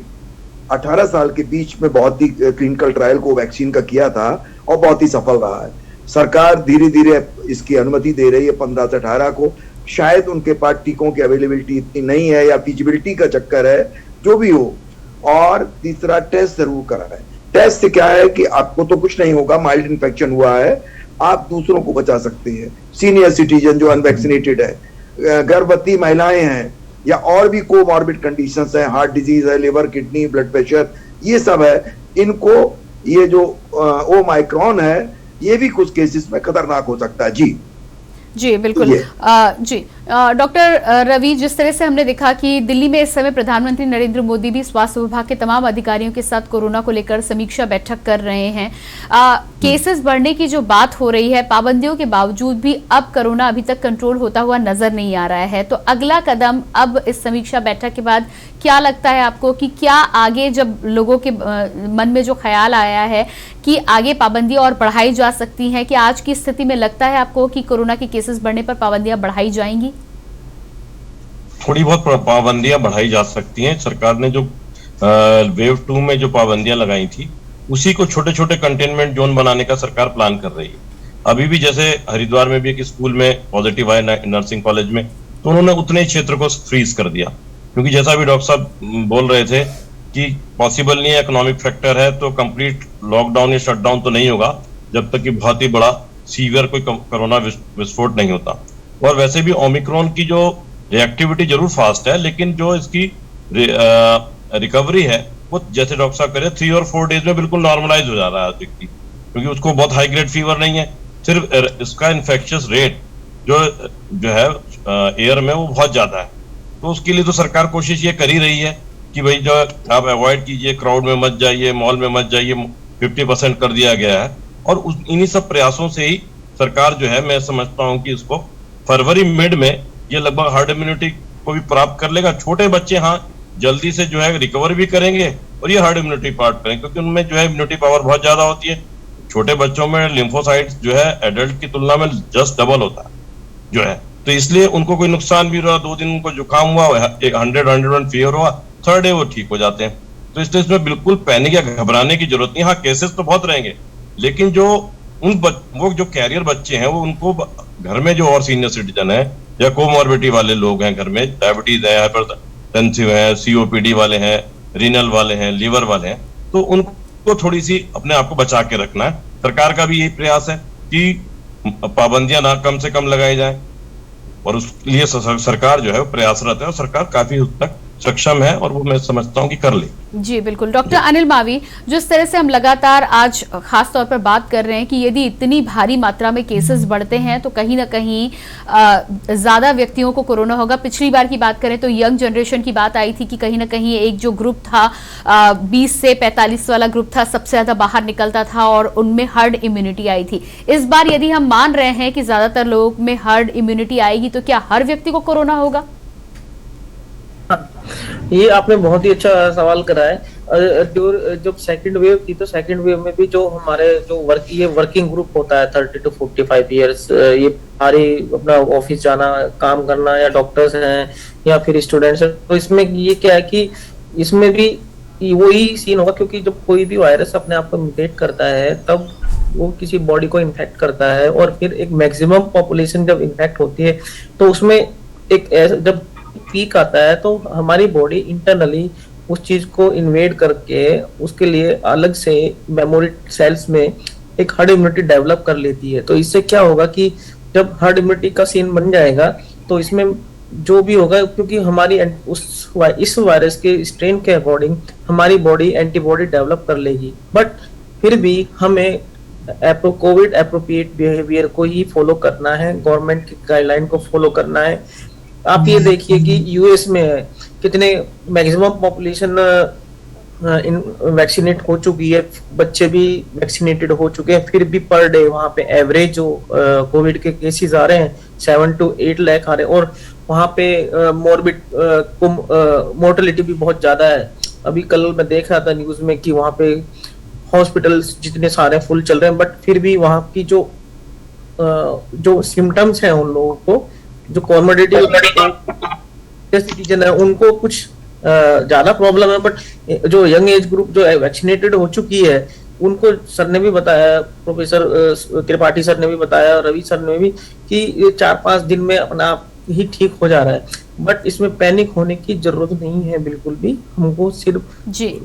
18 साल के बीच में बहुत ही क्लिनिकल ट्रायल को वैक्सीन का किया था, और बहुत ही सफल रहा है। सरकार धीरे धीरे इसकी अनुमति दे रही है 15 से 18 को, शायद उनके पास टीकों की अवेलेबिलिटी इतनी नहीं है, या फिजिबिलिटी का चक्कर है, जो भी हो। और तीसरा, टेस्ट जरूर कराएं। टेस्ट से क्या है कि आपको तो कुछ नहीं होगा, माइल्ड इन्फेक्शन हुआ है, आप दूसरों को बचा सकते हैं। सीनियर सिटीजन जो अनवैक्सीनेटेड है, गर्भवती महिलाएं हैं, या और भी कोमॉर्बिड कंडीशंस हैं, हार्ट डिजीज है, लिवर, किडनी, ब्लड प्रेशर, ये सब है, इनको ये जो ओमाइक्रॉन है, ये भी कुछ केसेस में खतरनाक हो सकता है। जी बिल्कुल। जी डॉक्टर रवि, जिस तरह से हमने देखा कि दिल्ली में इस समय प्रधानमंत्री नरेंद्र मोदी भी स्वास्थ्य विभाग के तमाम अधिकारियों के साथ कोरोना को लेकर समीक्षा बैठक कर रहे हैं। केसेस बढ़ने की जो बात हो रही है, पाबंदियों के बावजूद भी अब कोरोना अभी तक कंट्रोल होता हुआ नजर नहीं आ रहा है, तो अगला कदम अब इस समीक्षा बैठक के बाद क्या लगता है आपको कि क्या आगे, जब लोगों के मन में जो ख्याल आया है कि आगे पाबंदियां और बढ़ाई जा सकती हैं, कि आज की स्थिति में लगता है आपको कि कोरोना के केसेस बढ़ने पर पाबंदियां बढ़ाई जाएंगी? थोड़ी बहुत पाबंदियां बढ़ाई जा सकती हैं। सरकार ने जो वेव 2 में जो पाबंदियां लगाई थी, उसी को छोटे छोटे कंटेनमेंट जोन बनाने का सरकार प्लान कर रही है। अभी भी जैसे हरिद्वार में भी एक स्कूल में पॉजिटिव आए नर्सिंग कॉलेज में, तो उन्होंने उतने ही क्षेत्र को फ्रीज कर दिया, क्योंकि जैसा भी डॉक्टर साहब बोल रहे थे कि पॉसिबल नहीं है, इकोनॉमिक फैक्टर है, तो कंप्लीट लॉकडाउन या शटडाउन तो नहीं होगा जब तक कि बहुत ही बड़ा सीवियर कोई कोरोना विस्फोट नहीं होता। और वैसे भी ओमिक्रॉन की जो रिएक्टिविटी जरूर फास्ट है, लेकिन जो इसकी रिकवरी है वो जैसे डॉक्टर साहब कह रहे हैं 3 और 4 डेज में बिल्कुल नॉर्मलाइज हो जा रहा है व्यक्ति, क्योंकि उसको बहुत हाई ग्रेड फीवर नहीं है, सिर्फ इसका इन्फेक्शियस रेट जो है एयर में वो बहुत ज्यादा है। तो उसके लिए तो सरकार कोशिश ये कर ही रही है कि भाई जो आप अवॉइड कीजिए, क्राउड में मत जाइए, मॉल में मत जाइए, 50% कर दिया गया है। और इन्हीं सब प्रयासों से ही सरकार जो है, मैं समझता हूँ कि इसको फरवरी मिड में ये लगभग हर्ड इम्यूनिटी को भी प्राप्त कर लेगा। छोटे बच्चे हाँ जल्दी से जो है रिकवर भी करेंगे और ये हर्ड इम्यूनिटी प्राप्त करेंगे, क्योंकि उनमें जो है इम्यूनिटी पावर बहुत ज्यादा होती है। छोटे बच्चों में लिम्फोसाइट्स जो है एडल्ट की तुलना में जस्ट डबल होता है जो है, तो इसलिए उनको कोई नुकसान भी रहा, 2 दिन उनको जुकाम हुआ, 101 फीवर हुआ, 3rd डे वो ठीक हो जाते हैं। तो इसलिए इसमें बिल्कुल पैनिक या घबराने की जरूरत नहीं। हाँ केसेस तो बहुत रहेंगे, लेकिन जो वो जो कैरियर बच्चे हैं, वो उनको घर में जो और सीनियर सिटीजन है या कोमॉर्बिडिटी वाले लोग हैं, घर में डायबिटीज है, हाइपरटेंसिव है, सीओपीडी वाले हैं, रीनल वाले हैं, लीवर वाले हैं, तो उनको थोड़ी सी अपने आप को बचा के रखना है। सरकार का भी यही प्रयास है कि पाबंदियां ना कम से कम लगाई जाए, और उसके लिए सरकार जो है वो प्रयासरत है, और सरकार काफी हद तक सक्षम है, और वो मैं समझता हूं कि कर ले। जी बिल्कुल। डॉक्टर अनिल मावी, जिस तरह से हम लगातार आज खास तौर पर बात कर रहे हैं कि यदि इतनी भारी मात्रा में केसेस बढ़ते हैं तो कहीं ना कहीं ज्यादा व्यक्तियों को कोरोना होगा। पिछली बार की बात करें तो यंग जनरेशन की बात आई थी कि कहीं ना कहीं एक जो ग्रुप था 20 से 45 वाला ग्रुप था, सबसे ज्यादा बाहर निकलता था और उनमें हर्ड इम्यूनिटी आई थी। इस बार यदि हम मान रहे हैं कि ज्यादातर लोगों में हर्ड इम्यूनिटी आएगी, तो क्या हर व्यक्ति को कोरोना होगा? ये आपने बहुत ही अच्छा सवाल करा है। जब सेकंड वेव थी, तो सेकंड वेव में भी जो हमारे जो वर्किंग ग्रुप होता है 30 to 45 ईयर्स, ये सारे अपना ऑफिस जाना, काम करना, या डॉक्टर्स हैं या फिर स्टूडेंट्स हैं, तो इसमें ये क्या है कि इसमें भी वही सीन होगा, क्योंकि जब कोई भी वायरस अपने आप को म्यूटेट करता है तब वो किसी बॉडी को इन्फेक्ट करता है, और फिर एक मैक्सिमम पॉपुलेशन जब इन्फेक्ट होती है तो उसमें एक जब पीक आता है तो हमारी बॉडी इंटरनली उस चीज को इन्वेड करके उसके लिए अलग से मेमोरी सेल्स में एक हर्ड इम्यूनिटी डेवलप कर लेती है। तो इससे क्या होगा कि जब हर्ड इम्यूनिटी का सीन बन जाएगा तो इसमें जो भी होगा, क्योंकि हमारी इस वायरस के स्ट्रेन के अकॉर्डिंग हमारी बॉडी एंटीबॉडी डेवलप कर लेगी, बट फिर भी हमें कोविड एप्रोप्रिएट बिहेवियर को ही फॉलो करना है, गवर्नमेंट की गाइडलाइन को फॉलो करना है। आप ये देखिए कि यूएस में कितने मैक्सिमम पॉपुलेशन वैक्सीनेट हो चुकी है, बच्चे भी वैक्सीनेटेड हो चुके हैं, फिर भी पर डे वहाँ पे एवरेज जो कोविड के केसेस आ रहे हैं 7 to 8 लाख आ रहे हैं, और वहाँ पे मोर्टेलिटी भी बहुत ज्यादा है। अभी कल मैं देख रहा था न्यूज में कि वहाँ पे हॉस्पिटल्स जितने सारे फुल चल रहे हैं, बट फिर भी वहाँ की जो सिम्टम्स हैं उन लोगों को, जो कॉमोडिटी सिटीजन है उनको कुछ ज्यादा प्रॉब्लम है, बट जो यंग एज ग्रुप जो वैक्सीनेटेड हो चुकी है उनको सर ने भी बताया, प्रोफेसर त्रिपाठी सर ने भी बताया, रवि सर ने भी, कि ये 4-5 दिन में अपना आप ही ठीक हो जा रहा है। बट इसमें पैनिक होने की जरूरत नहीं है बिल्कुल भी, हमको सिर्फ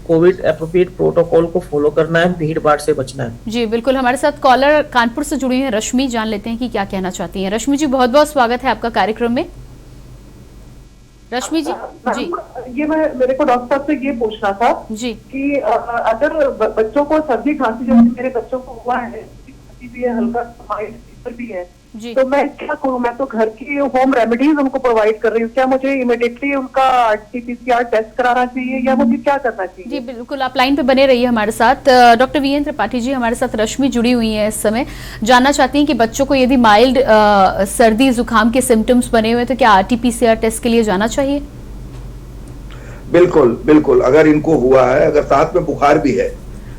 कोविड एप्रोप्रिएट प्रोटोकॉल को फॉलो करना है, भीड़ भाड़ से बचना है। जी बिल्कुल। हमारे साथ कॉलर कानपुर से जुड़ी हैं रश्मि, जान लेते हैं कि क्या कहना चाहती हैं। रश्मि जी, बहुत बहुत स्वागत है आपका कार्यक्रम में। रश्मि जी जी, ये मेरे को डॉक्टर साहब से ये पूछना था जी कि अगर बच्चों को सर्दी खांसी, जैसे मेरे बच्चों को हुआ है, खांसी भी है, हल्का माइल्ड फीवर भी है, जी। तो मैं क्या करूँ? मैं तो घर की होम रेमेडीज उनको प्रोवाइड कर रही हूँ। क्या मुझे इमिडिएटली उनका RT-PCR टेस्ट कराना चाहिए या मुझे क्या करना चाहिए? जी बिल्कुल, आप लाइन पे बने रहिए हमारे साथ। डॉक्टर वीएन त्रिपाठी जी हमारे साथ रश्मि जुड़ी हुई हैं इस समय, जानना चाहती हैं कि बच्चों को यदि माइल्ड सर्दी जुकाम के सिम्टम्स बने हुए तो क्या RT-PCR टेस्ट के लिए जाना चाहिए? बिल्कुल बिल्कुल, अगर इनको हुआ है, अगर साथ में बुखार भी है,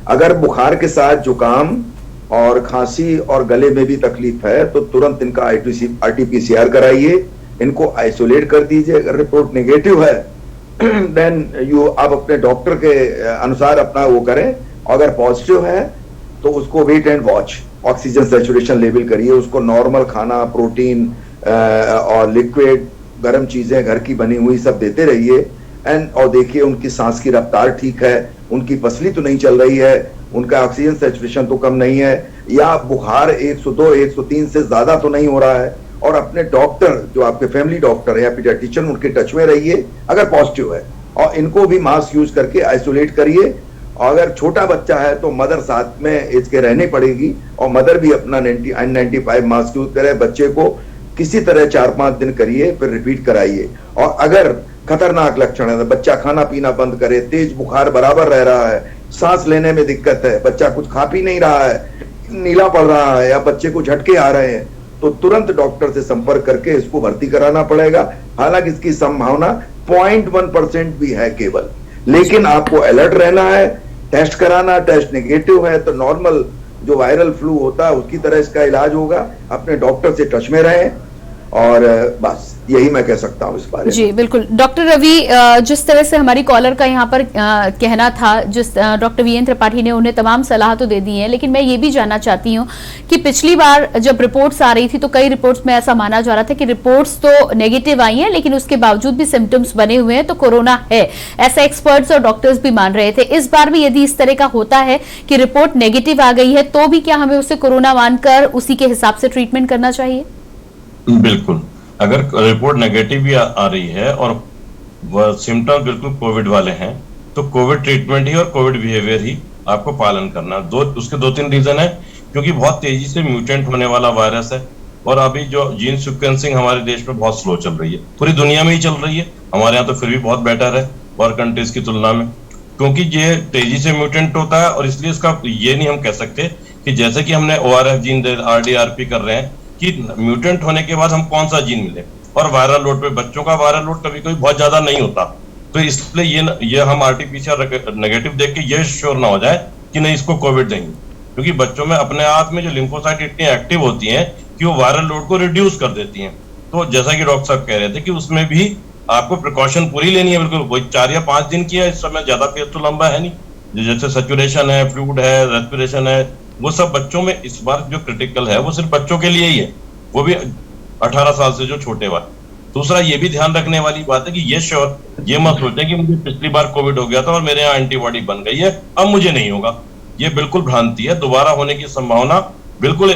अगर बुखार के साथ जुकाम और खांसी और गले में भी तकलीफ है तो तुरंत इनका RT-PCR कराइए, इनको आइसोलेट कर दीजिए। अगर रिपोर्ट नेगेटिव है देन आप अपने डॉक्टर के अनुसार अपना वो करें। अगर पॉजिटिव है तो उसको wait and watch, oxygen saturation level करिए, उसको नॉर्मल खाना, प्रोटीन और लिक्विड, गर्म चीजें घर की बनी हुई सब देते रहिए। और देखिए उनकी सांस की रफ्तार ठीक है, उनकी पसली तो नहीं चल रही है, उनका ऑक्सीजन सैचुरेशन तो कम नहीं है, या बुखार 102 103 से ज्यादा तो नहीं हो रहा है। और अपने डॉक्टर जो आपके फैमिली डॉक्टर है या पीडियाट्रिशियन, उनके टच में रहिए अगर पॉजिटिव है, और इनको भी मास्क यूज करके आइसोलेट करिए। और अगर छोटा बच्चा है तो मदर साथ में इसके रहनी पड़ेगी और मदर भी अपना N95 मास्क यूज करे। बच्चे को किसी तरह 4-5 दिन करिए, फिर रिपीट कराइए। और अगर खतरनाक लक्षण है, बच्चा खाना पीना बंद करे, तेज बुखार बराबर रह रहा है, सांस लेने में दिक्कत है, बच्चा कुछ खा पी नहीं रहा है, नीला पड़ रहा है या बच्चे को झटके आ रहे हैं, तो तुरंत डॉक्टर से संपर्क करके इसको भर्ती कराना पड़ेगा। हालांकि इसकी संभावना 0.1% भी है केवल, लेकिन आपको अलर्ट रहना है, टेस्ट कराना। टेस्ट नेगेटिव है तो नॉर्मल जो वायरल फ्लू होता है उसकी तरह इसका इलाज होगा। अपने डॉक्टर से टच में रहें, और बस यही मैं कह सकता हूँ इस बारे में। जी बिल्कुल। डॉक्टर रवि, जिस तरह से हमारी कॉलर का यहाँ पर कहना था, जिस डॉक्टर वीएन त्रिपाठी ने उन्हें तमाम सलाह तो दे दी है, लेकिन मैं ये भी जानना चाहती हूँ कि पिछली बार जब रिपोर्ट्स आ रही थी तो कई रिपोर्ट्स में ऐसा माना जा रहा था कि रिपोर्ट्स तो नेगेटिव आई हैं लेकिन उसके बावजूद भी सिम्टम्स बने हुए हैं तो कोरोना है, ऐसा एक्सपर्ट्स और डॉक्टर्स भी मान रहे थे। इस बार भी यदि इस तरह का होता है कि रिपोर्ट नेगेटिव आ गई है तो भी क्या हमें उसे कोरोना मानकर उसी के हिसाब से ट्रीटमेंट करना चाहिए? बिल्कुल, अगर रिपोर्ट नेगेटिव भी आ रही है और वह सिम्टम बिल्कुल कोविड वाले हैं तो कोविड ट्रीटमेंट ही और कोविड बिहेवियर ही आपको पालन करना। उसके 2-3 रीजन है, क्योंकि बहुत तेजी से म्यूटेंट होने वाला वायरस है और अभी जो जीन सीक्वेंसिंग हमारे देश में बहुत स्लो चल रही है, पूरी दुनिया में ही चल रही है, हमारे यहाँ तो फिर भी बहुत बेटर है और कंट्रीज की तुलना में, क्योंकि ये तेजी से म्यूटेंट होता है। और इसलिए इसका ये नहीं हम कह सकते कि जैसे कि हमने ORF जीन RDRP कर रहे हैं कि म्यूटेंट होने के बाद हम कौन सा जीन मिले, और वायरल लोड पे बच्चों का वायरल लोड कभी कभी बहुत ज्यादा नहीं होता, तो इसलिए ये हम RT-PCR नेगेटिव देख के ये श्योर ना हो जाए कि नहीं इसको कोविड देंगे, क्योंकि बच्चों में अपने आप में जो लिम्फोसाइट इतनी एक्टिव होती हैं कि वो वायरल लोड को रिड्यूस कर देती हैं। तो जैसा कि डॉक्टर साहब कह रहे थे कि उसमें भी आपको प्रिकॉशन पूरी लेनी है, बिल्कुल वही 4 या 5 दिन की है, इस समय ज्यादा फेज तो लंबा है नहीं। जैसे सैचुरेशन है, फ्लूइड है, रेस्पिरेशन है, वो सब बच्चों में इस बार जो क्रिटिकल है वो सिर्फ बच्चों के लिए ही है, वो भी 18 साल से जो छोटे वाले। दूसरा ये भी ध्यान रखने वाली बात है कि ये मत सोचें कि मुझे पिछली बार कोविड हो गया था और मेरे यहाँ एंटीबॉडी बन गई है, अब मुझे नहीं होगा। ये बिल्कुल भ्रांति है, दोबारा होने की संभावना बिल्कुल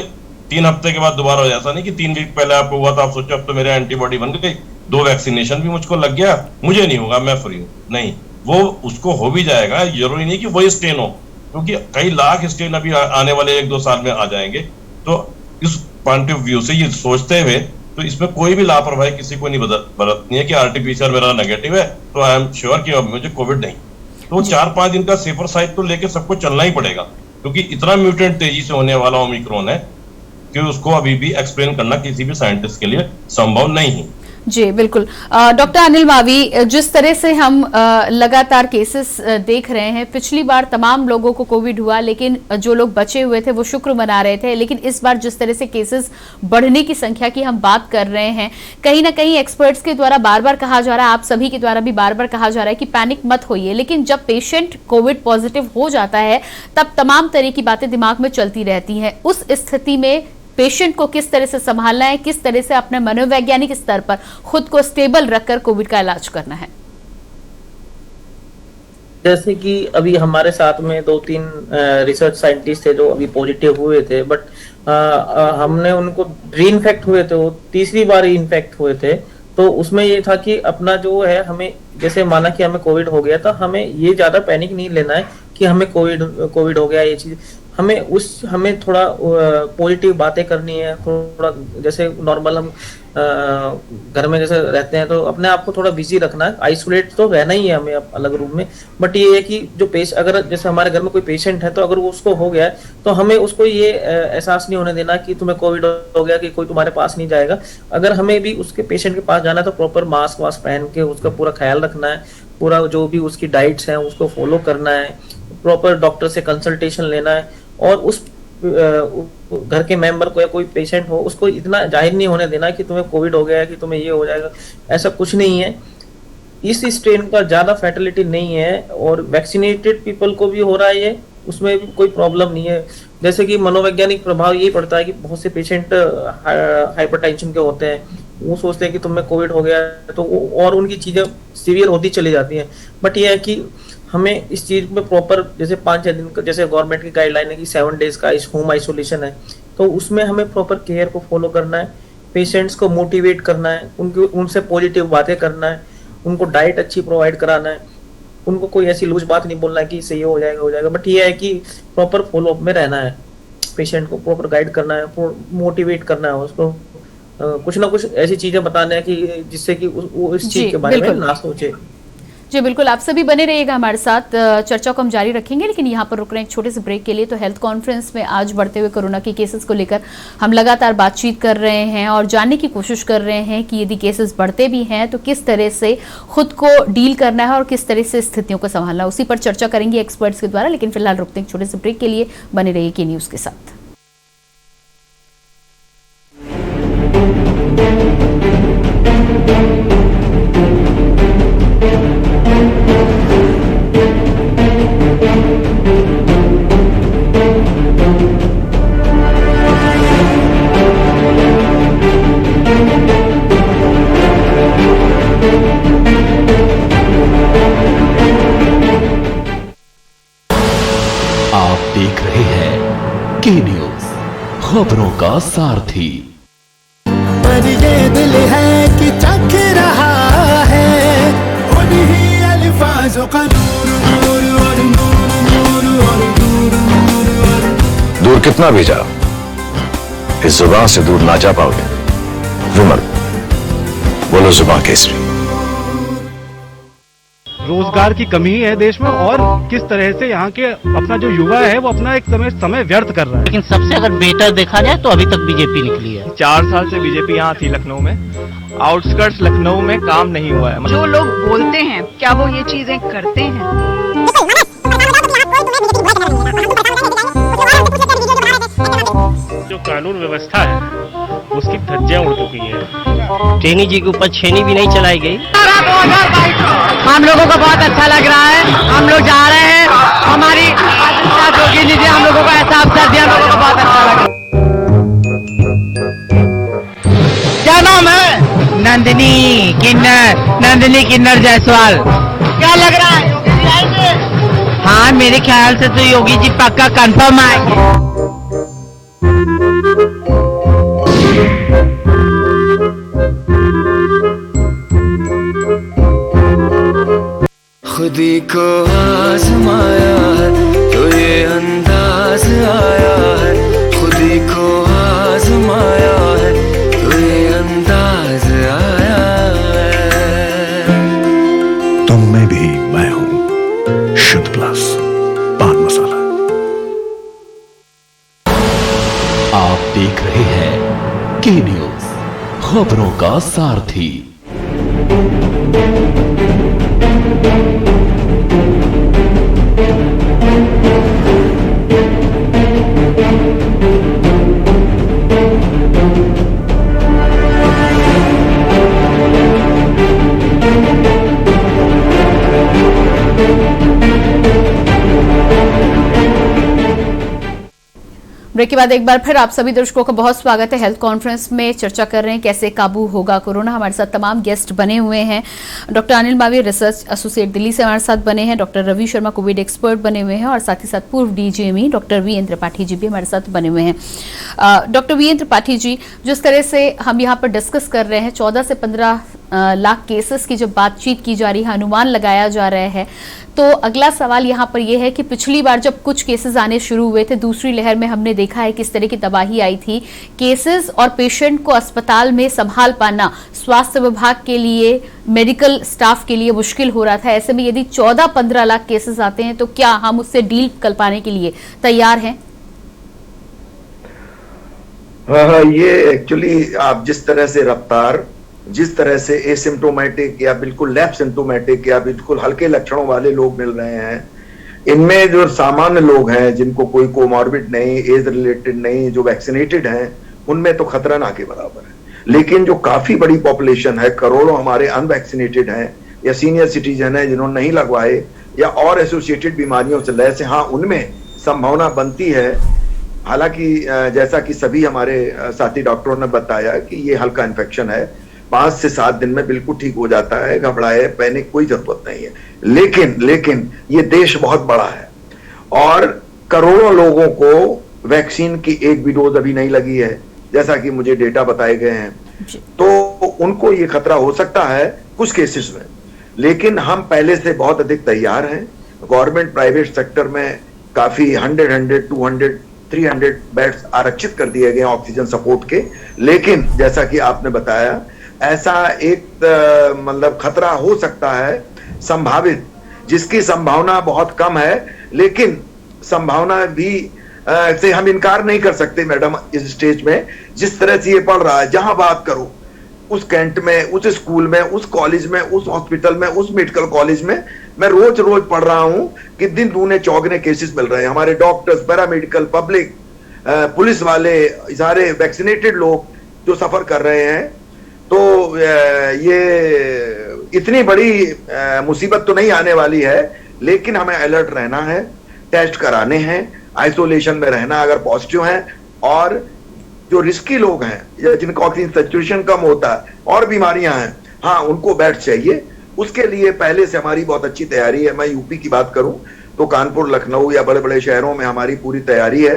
3 हफ्ते के बाद दोबारा हो, ऐसा नहीं कि 3 वीक पहले आपको हुआ था आप सोचो अब तो मेरे एंटीबॉडी बन गई, 2 वैक्सीनेशन भी मुझको लग गया, मुझे नहीं होगा, मैं फ्री हूँ। नहीं, वो उसको हो भी जाएगा, जरूरी नहीं कि वही स्टेन हो, क्योंकि कई लाख स्टेन अभी आने वाले 1-2 साल में आ जाएंगे। तो इस पॉइंट ऑफ व्यू से ये सोचते हुए तो इसमें कोई भी लापरवाही किसी को नहीं बरतनी है कि RT-PCR मेरा नेगेटिव है तो आई एम श्योर कि अब मुझे कोविड नहीं। तो 4-5 दिन का सेफर साइड तो लेके सबको चलना ही पड़ेगा, क्योंकि इतना म्यूटेंट तेजी से होने वाला ओमिक्रॉन है कि उसको अभी भी एक्सप्लेन करना किसी भी साइंटिस्ट के लिए संभव नहीं है। जी बिल्कुल। डॉक्टर अनिल मावी, जिस तरह से हम लगातार केसेस देख रहे हैं, पिछली बार तमाम लोगों को कोविड हुआ लेकिन जो लोग बचे हुए थे वो शुक्र मना रहे थे, लेकिन इस बार जिस तरह से केसेस बढ़ने की संख्या की हम बात कर रहे हैं, कहीं ना कहीं एक्सपर्ट्स के द्वारा बार बार कहा जा रहा है, आप सभी के द्वारा भी बार बार कहा जा रहा है कि पैनिक मत होइए, लेकिन जब पेशेंट कोविड पॉजिटिव हो जाता है तब तमाम तरह की बातें दिमाग में चलती रहती हैं। उस स्थिति में पेशेंट को किस तरह से संभालना है, किस तरह से अपने मनोवैज्ञानिक स्तर पर खुद को स्टेबल रखकर कोविड का इलाज करना है? जैसे कि अभी हमारे साथ में 2-3 रिसर्च साइंटिस्ट थे जो अभी पॉजिटिव हुए थे, बट हमने उनको री इन्फेक्ट हुए थे, वो तीसरी बार इन्फेक्ट हुए थे। तो उसमें ये था कि अपना जो है, हमें जैसे माना कि हमें कोविड हो गया था, हमें ये ज्यादा पैनिक नहीं लेना है कि हमें कोविड हो गया ये चीज। हमें थोड़ा पॉजिटिव बातें करनी है, थोड़ा जैसे नॉर्मल हम घर में जैसे रहते हैं तो अपने आप को थोड़ा बिजी रखना है, आइसोलेट तो रहना ही है हमें अलग रूम में। बट ये है कि जो अगर जैसे हमारे घर में कोई पेशेंट है तो अगर वो उसको हो गया है तो हमें उसको ये एहसास नहीं होने देना कि तुम्हें कोविड हो गया कि कोई तुम्हारे पास नहीं जाएगा। अगर हमें भी उसके पेशेंट के पास जाना है तो प्रॉपर मास्क वास्क पहन के उसका पूरा ख्याल रखना है, पूरा जो भी उसकी डाइट्स हैं उसको फॉलो करना है, प्रॉपर डॉक्टर से कंसल्टेशन लेना है, और उस घर के मेंबर को या कोई पेशेंट हो उसको इतना जाहिर नहीं होने देना कि तुम्हें कोविड हो गया है कि तुम्हें ये हो जाएगा। ऐसा कुछ नहीं है, इस स्ट्रेन का ज्यादा फैटेलिटी नहीं है और वैक्सीनेटेड पीपल को भी हो रहा है ये, उसमें भी कोई प्रॉब्लम नहीं है। जैसे कि मनोवैज्ञानिक प्रभाव ये पड़ता है कि बहुत से पेशेंट हाइपरटेंशन के होते हैं, वो सोचते हैं कि तुम्हें कोविड हो गया है तो और उनकी चीजें सीवियर होती चली जाती हैं। बट ये है कि हमें इस चीज में प्रॉपर जैसे 5-6 दिन का जैसे गवर्नमेंट की गाइडलाइन है कि 7 डेज का होम आइसोलेशन है, तो उसमें हमें प्रॉपर केयर को फॉलो करना है, पेशेंट्स को मोटिवेट करना है, उनसे पॉजिटिव बातें करना है, उनको डाइट अच्छी प्रोवाइड कराना है, उनको कोई ऐसी लूज बात नहीं बोलना है कि इससे ये हो जाएगा। बट ये है कि प्रॉपर फॉलो अप में रहना है, पेशेंट को प्रॉपर गाइड करना है, मोटिवेट करना है, उसको कुछ ना कुछ ऐसी चीजें बताना है कि जिससे कि वो इस चीज के बारे में ना सोचे। जी बिल्कुल, आप सभी बने रहिएगा हमारे साथ, चर्चा को हम जारी रखेंगे, लेकिन यहाँ पर रुक रहे हैं एक छोटे से ब्रेक के लिए। तो हेल्थ कॉन्फ्रेंस में आज बढ़ते हुए कोरोना के केसेस को लेकर हम लगातार बातचीत कर रहे हैं और जानने की कोशिश कर रहे हैं कि यदि केसेस बढ़ते भी हैं तो किस तरह से खुद को डील करना है और किस तरह से स्थितियों को संभालना है, उसी पर चर्चा करेंगे एक्सपर्ट्स के द्वारा। लेकिन फिलहाल रुकते हैं एक छोटे से ब्रेक के लिए, बने रहिए के न्यूज के साथ। आप देख रहे हैं के न्यूज, खबरों का सारथी। पर ये दिल है कि चख रहा है उन्हीं अल्फाजों का नूर नूर और नूर नूर और नूर नूर और दूर कितना भी जाओ इस जुबान से दूर ना जा पाओगे। विमल बोलो जुबान केसरी। रोजगार की कमी है देश में और किस तरह से यहाँ के अपना जो युवा है वो अपना एक समय व्यर्थ कर रहा है। लेकिन सबसे अगर बेटर देखा जाए तो अभी तक बीजेपी निकली है। 4 साल से बीजेपी यहाँ थी लखनऊ में, आउटस्कर्ट्स लखनऊ में काम नहीं हुआ है। जो लोग बोलते हैं क्या वो ये चीजें करते हैं? जो कानून व्यवस्था है उसकी धज्जियां उड़ चुकी है। टेनी जी के ऊपर छेनी भी नहीं चलाई गई। हम लोगों को बहुत अच्छा लग रहा है, हम लोग जा रहे हैं, हमारी जोगी जी ने हम लोगों को ऐसा अवसर दिया, लोगों को बहुत अच्छा लगा। क्या नाम है? नंदिनी किन्नर जायसवाल। क्या लग रहा है योगी जी आएंगे? हाँ मेरे ख्याल से तो योगी जी पक्का कंफर्म आएंगे। खुदी को आजमाया है तो ये अंदाज आया है, खुदी को आजमाया है तो ये अंदाज आया है। तुम में भी मैं हूं, शुद्ध प्लस पान मसाला। आप देख रहे हैं के न्यूज, खबरों का सारथी। ब्रेक के बाद एक बार फिर आप सभी दर्शकों का बहुत स्वागत है। हेल्थ कॉन्फ्रेंस में चर्चा कर रहे हैं कैसे काबू होगा कोरोना। हमारे साथ तमाम गेस्ट बने हुए हैं। Doctor Anil Mavi research associate Delhi से हमारे साथ बने हैं, doctor Ravi Sharma Covid expert बने हुए हैं और साथ ही साथ पूर्व DGME doctor VN Tripathi ji भी हमारे साथ बने हुए हैं। डॉक्टर वीएन त्रिपाठी जी, जिस तरह से हम यहाँ पर डिस्कस कर रहे हैं 14 से 15 लाख केसेस की जब बातचीत की जा रही है, अनुमान लगाया जा रहा है, तो अगला सवाल यहाँ पर यह है कि पिछली बार जब कुछ केसेस आने शुरू हुए थे, दूसरी लहर में हमने देखा है किस तरह की तबाही आई थी। केसेस और पेशेंट को अस्पताल में संभाल पाना स्वास्थ्य विभाग के लिए, मेडिकल स्टाफ के लिए मुश्किल हो रहा था। ऐसे में यदि 14-15 लाख केसेस आते हैं तो क्या हम उससे डील कर पाने के लिए तैयार हैं? हाँ, ये एक्चुअली आप जिस तरह से रफ्तार, जिस तरह से एसिम्प्टोमेटिक या बिल्कुल लैब सिम्प्टोमेटिक या बिल्कुल हल्के लक्षणों वाले लोग मिल रहे हैं, इनमें जो सामान्य लोग हैं जिनको कोई कोमॉर्बिड नहीं, एज रिलेटेड नहीं, जो वैक्सीनेटेड हैं, उनमें तो खतरा ना के बराबर है। लेकिन जो काफी बड़ी पॉपुलेशन है, करोड़ों हमारे अनवैक्सीनेटेड हैं या सीनियर सिटीजन है जिन्होंने नहीं लगवाए या और एसोसिएटेड बीमारियों से लय से, हाँ, उनमें संभावना बनती है। हालांकि जैसा कि सभी हमारे साथी डॉक्टरों ने बताया कि ये हल्का इन्फेक्शन है, 5 से 7 दिन में बिल्कुल ठीक हो जाता है, घबराए पैनिक कोई जरूरत नहीं है। लेकिन ये देश बहुत बड़ा है और करोड़ों लोगों को वैक्सीन की एक भी डोज अभी नहीं लगी है, जैसा कि मुझे डेटा बताए गए हैं, तो उनको ये खतरा हो सकता है कुछ केसेस में। लेकिन हम पहले से बहुत अधिक तैयार हैं। गवर्नमेंट प्राइवेट सेक्टर में काफी 100, 200, 300 बेड्स आरक्षित कर दिए गए ऑक्सीजन सपोर्ट के। लेकिन जैसा कि आपने बताया, ऐसा एक मतलब खतरा हो सकता है संभावित, जिसकी संभावना बहुत कम है, लेकिन संभावना भी से हम इनकार नहीं कर सकते मैडम। इस स्टेज में जिस तरह से ये पढ़ रहा है, जहां बात करो, उस कैंट में, उस स्कूल में, उस कॉलेज में, उस हॉस्पिटल में, उस मेडिकल कॉलेज में मैं रोज पढ़ रहा हूं कि दिन दूने चौगने केसेस मिल रहे हैं। हमारे डॉक्टर्स, पैरामेडिकल, पब्लिक, पुलिस वाले, सारे वैक्सीनेटेड लोग जो सफर कर रहे हैं। तो ये इतनी बड़ी मुसीबत तो नहीं आने वाली है, लेकिन हमें अलर्ट रहना है, टेस्ट कराने हैं, आइसोलेशन में रहना अगर पॉजिटिव है, और जो रिस्की लोग हैं या जिनका ऑक्सीजन सैचुरेशन कम होता है और बीमारियां हैं, हाँ, उनको बेड चाहिए। उसके लिए पहले से हमारी बहुत अच्छी तैयारी है। मैं यूपी की बात करूं तो कानपुर, लखनऊ या बड़े बड़े शहरों में हमारी पूरी तैयारी है।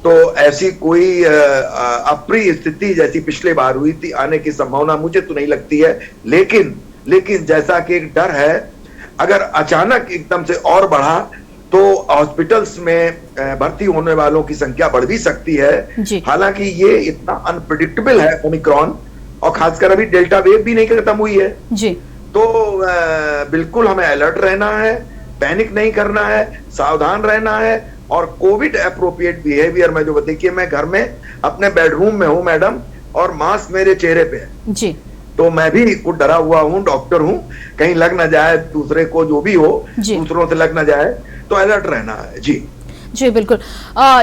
तो ऐसी कोई अप्रिय स्थिति जैसी पिछले बार हुई थी आने की संभावना मुझे तो नहीं लगती है। लेकिन जैसा कि एक डर है, अगर अचानक एकदम से और बढ़ा तो हॉस्पिटल्स में भर्ती होने वालों की संख्या बढ़ भी सकती है। हालांकि ये इतना अनप्रेडिक्टेबल है ओमिक्रॉन, और खासकर अभी डेल्टा वेव भी नहीं खत्म हुई है जी। तो बिल्कुल हमें अलर्ट रहना है, पैनिक नहीं करना है, सावधान रहना है, और कोविड एप्रोप्रिएट बिहेवियर में जो देखिए, मैं घर में अपने बेडरूम में हूं मैडम, और मास्क मेरे चेहरे पे है जी। तो मैं भी कुछ डरा हुआ हूं, डॉक्टर हूं, कहीं लग ना जाए दूसरे को, जो भी हो दूसरों से लग ना जाए, तो अलर्ट रहना है जी। जी बिल्कुल।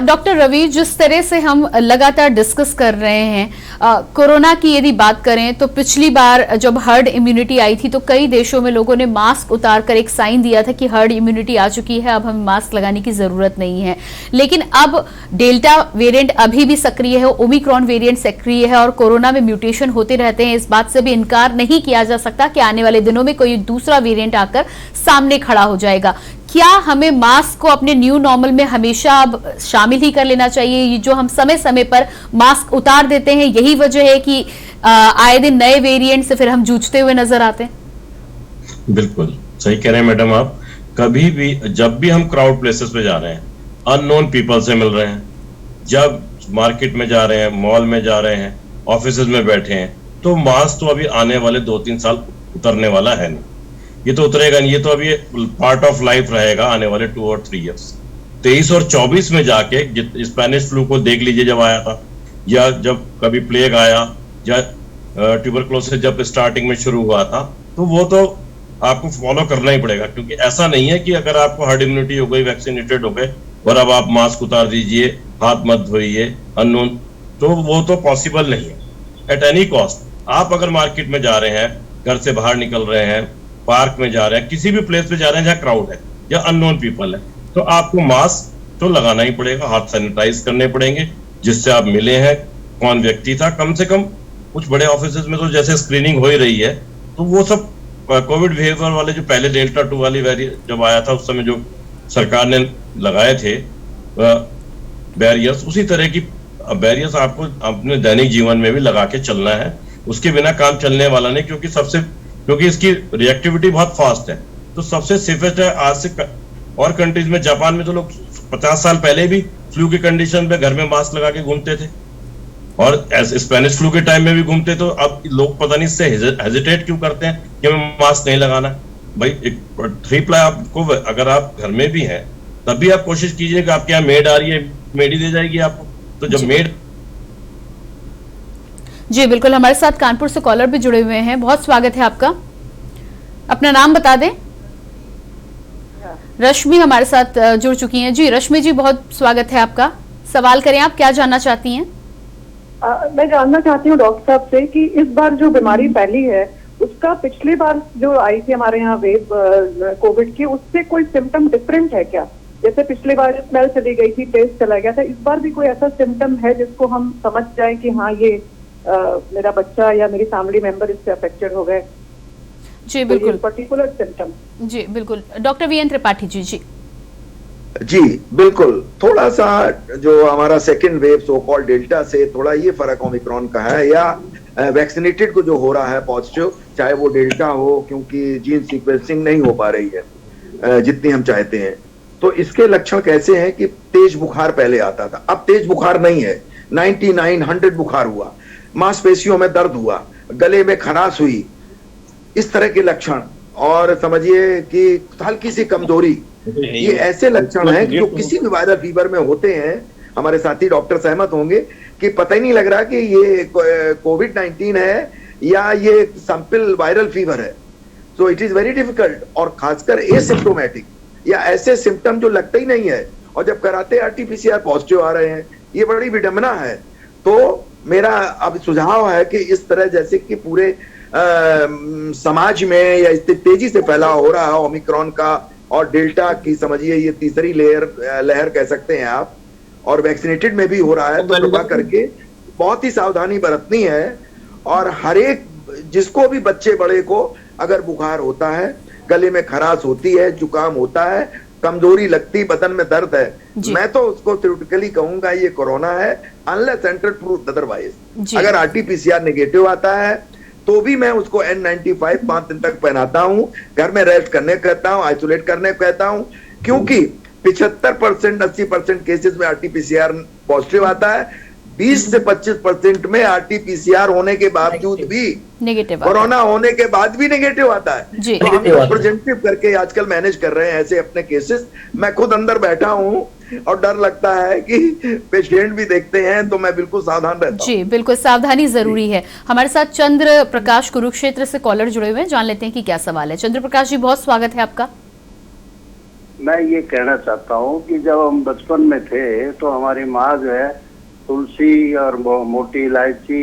डॉक्टर रवि, जिस तरह से हम लगातार डिस्कस कर रहे हैं कोरोना की यदि बात करें, तो पिछली बार जब हर्ड इम्यूनिटी आई थी तो कई देशों में लोगों ने मास्क उतारकर एक साइन दिया था कि हर्ड इम्यूनिटी आ चुकी है, अब हमें मास्क लगाने की जरूरत नहीं है। लेकिन अब डेल्टा वेरिएंट अभी भी सक्रिय है, ओमिक्रॉन वेरिएंट सक्रिय है, और कोरोना में म्यूटेशन होते रहते हैं। इस बात से भी इनकार नहीं किया जा सकता कि आने वाले दिनों में कोई दूसरा वेरिएंट आकर सामने खड़ा हो जाएगा। क्या हमें मास्क को अपने न्यू नॉर्मल में हमेशा अब शामिल ही कर लेना चाहिए? ये जो हम समय समय पर मास्क उतार देते हैं, यही वजह है कि आए दिन नए वेरिएंट से फिर हम जूझते हुए नजर आते हैं? बिल्कुल सही कह रहे हैं मैडम आप। कभी भी, जब भी हम क्राउड प्लेसेस पे जा रहे हैं, अननोन पीपल से मिल रहे हैं, जब मार्केट में जा रहे हैं, मॉल में जा रहे हैं, ऑफिस में बैठे हैं, तो मास्क तो अभी आने वाले 2-3 साल उतरने वाला है नहीं। ये तो उतरेगा नहीं, ये तो अभी पार्ट ऑफ लाइफ रहेगा आने वाले 2 और 3 ईयर्स। 23 और 24 में जाके स्पेनिश फ्लू को देख लीजिए जब आया था, या जब कभी प्लेग आया, या ट्यूबरक्लोसिस जब स्टार्टिंग में शुरू हुआ था, तो वो तो आपको फॉलो करना ही पड़ेगा। क्योंकि ऐसा नहीं है कि अगर आपको हर्ड इम्यूनिटी हो गई, वैक्सीनेटेड हो गए, और अब आप मास्क उतार दीजिए, हाथ मत धोइए, अननोन, तो वो तो पॉसिबल नहीं है एट एनी कॉस्ट। आप अगर मार्केट में जा रहे हैं, घर से बाहर निकल रहे हैं, पार्क में जा रहे हैं, किसी भी प्लेस पे जा रहे हैं जहाँ क्राउड है या अननोन पीपल है, तो आपको मास्क तो लगाना ही पड़ेगा, हाथ सैनिटाइज करने पड़ेंगे, जिससे आप मिले हैं, कौन व्यक्ति था। कम से कम कुछ बड़े ऑफिसेज में तो जैसे स्क्रीनिंग हो ही रही है, तो वो सब कोविड बिहेवियर वाले जो पहले डेल्टा 2 वाली वेरिएंट जब आया था, उस समय जो सरकार ने लगाए थे बैरियर्स, उसी तरह की बैरियर्स आपको अपने दैनिक जीवन में भी लगा के चलना है। उसके बिना काम चलने वाला नहीं, क्योंकि इसकी रिएक्टिविटी बहुत फास्ट है। तो सबसे सेफेस्ट है आज से। और कंट्रीज में, जापान में तो लोग 50 साल पहले भी फ्लू की कंडीशन पे घर में मास्क लगा के घूमते थे और स्पेनिश फ्लू के टाइम में भी घूमते। तो अब लोग पता नहीं इससे हेजिटेट क्यों करते हैं कि हमें मास्क नहीं लगाना। भाई 3 प्लाई आपको, अगर आप घर में भी हैं तब भी आप कोशिश कीजिए कि आपके यहाँ मेड आ रही है, मेड ही दे जाएगी आपको। तो जब मेड जी बिल्कुल, हमारे साथ कानपुर से कॉलर भी जुड़े हुए हैं, बहुत स्वागत है आपका। अपना नाम बता दें। रश्मि हमारे साथ जुड़ चुकी हैं। जी रश्मि जी, बहुत स्वागत है आपका। सवाल करें, आप क्या जानना चाहती हैं? मैं जानना चाहती हूँ डॉक्टर साहब से कि इस बार जो बीमारी फैली है उसका पिछली बार जो आई थी हमारे यहाँ वेव कोविड की, उससे कोई सिम्टम डिफरेंट है क्या? जैसे पिछली बार स्मेल चली गई थी, टेस्ट चला गया था, इस बार भी कोई ऐसा सिम्टम है जिसको हम समझ जाए कि हाँ ये मेरा बच्चा या मेरी फैमिली मेंबर इससे अफेक्टेड हो गए? जी बिल्कुल, पर्टिकुलर सिम्टम। जी बिल्कुल, डॉक्टर वीएन त्रिपाठी जी। जी बिल्कुल, थोड़ा सा जो हमारा second wave so called delta से थोड़ा ये फर्क ओमिक्रॉन का है, या वैक्सीनेटेड को जो हो रहा है पॉजिटिव, चाहे वो डेल्टा हो, क्योंकि जीन सीक्वेंसिंग नहीं हो पा रही है जितनी हम चाहते हैं। तो इसके लक्षण कैसे हैं कि तेज बुखार पहले आता था, अब तेज बुखार नहीं है, 99, 100 बुखार हुआ, मांसपेशियों में दर्द हुआ, गले में खराश हुई, इस तरह के लक्षण, और समझिए कि हल्की सी कमजोरी, ये ऐसे लक्षण हैं जो किसी भी वायरल फीवर में होते हैं। हमारे साथी डॉक्टर सहमत होंगे कि पता ही नहीं लग रहा कि ये कोविड-19 है या ये सैंपल वायरल फीवर है। So it is very difficult, और खासकर एसिम्प्टोमेटिक या ऐसे सिम्टम जो लगते ही नहीं है, और जब कराते आरटीपीसीआर पॉजिटिव आ रहे हैं, ये बड़ी विडंबना है। तो मेरा अब सुझाव है कि इस तरह जैसे कि पूरे समाज में या इतनी तेजी से फैलाव हो रहा है ओमिक्रॉन का और डेल्टा की, समझिए ये तीसरी लहर कह सकते हैं आप, और वैक्सीनेटेड में भी हो रहा है, तो कृपा करके बहुत ही सावधानी बरतनी है। और हर एक जिसको भी, बच्चे बड़े को अगर बुखार होता है, गले में खराश होती है, जुकाम होता है, कमजोरी लगती, बदन में दर्द है, मैं तो उसको थ्योरेटिकली कहूंगा ये कोरोना है, अनलेस एंटर प्रूफ अदरवाइज। अगर आरटीपीसीआर नेगेटिव आता है तो भी मैं उसको N95 5 दिन तक पहनाता हूं, घर में रेस्ट करने कहता हूं, आइसोलेट करने कहता हूं, क्योंकि 75% 80% केसेस में आरटीपीसीआर पॉजिटिव आता है, 20 से 25% में आरटीपीसीआर होने के बावजूद भी नेगेटिव, कोरोना होने के बाद भी नेगेटिव आता है। जी। तो हम रिप्रेजेंटेटिव करके आजकल मैनेज कर रहे हैं ऐसे अपने केसेस। मैं खुद अंदर बैठा हूं और डर लगता है कि पेशेंट भी देखते हैं, तो मैं बिल्कुल सावधान रहता हूं। जी बिल्कुल, सावधानी जरूरी है। हमारे साथ चंद्र प्रकाश कुरुक्षेत्र से कॉलर जुड़े हुए हैं, जान लेते हैं कि क्या सवाल है। चंद्र प्रकाश जी, बहुत स्वागत है आपका। मैं ये कहना चाहता हूँ कि जब हम बचपन में थे तो हमारी माँ जो है तुलसी और मोटी इलायची,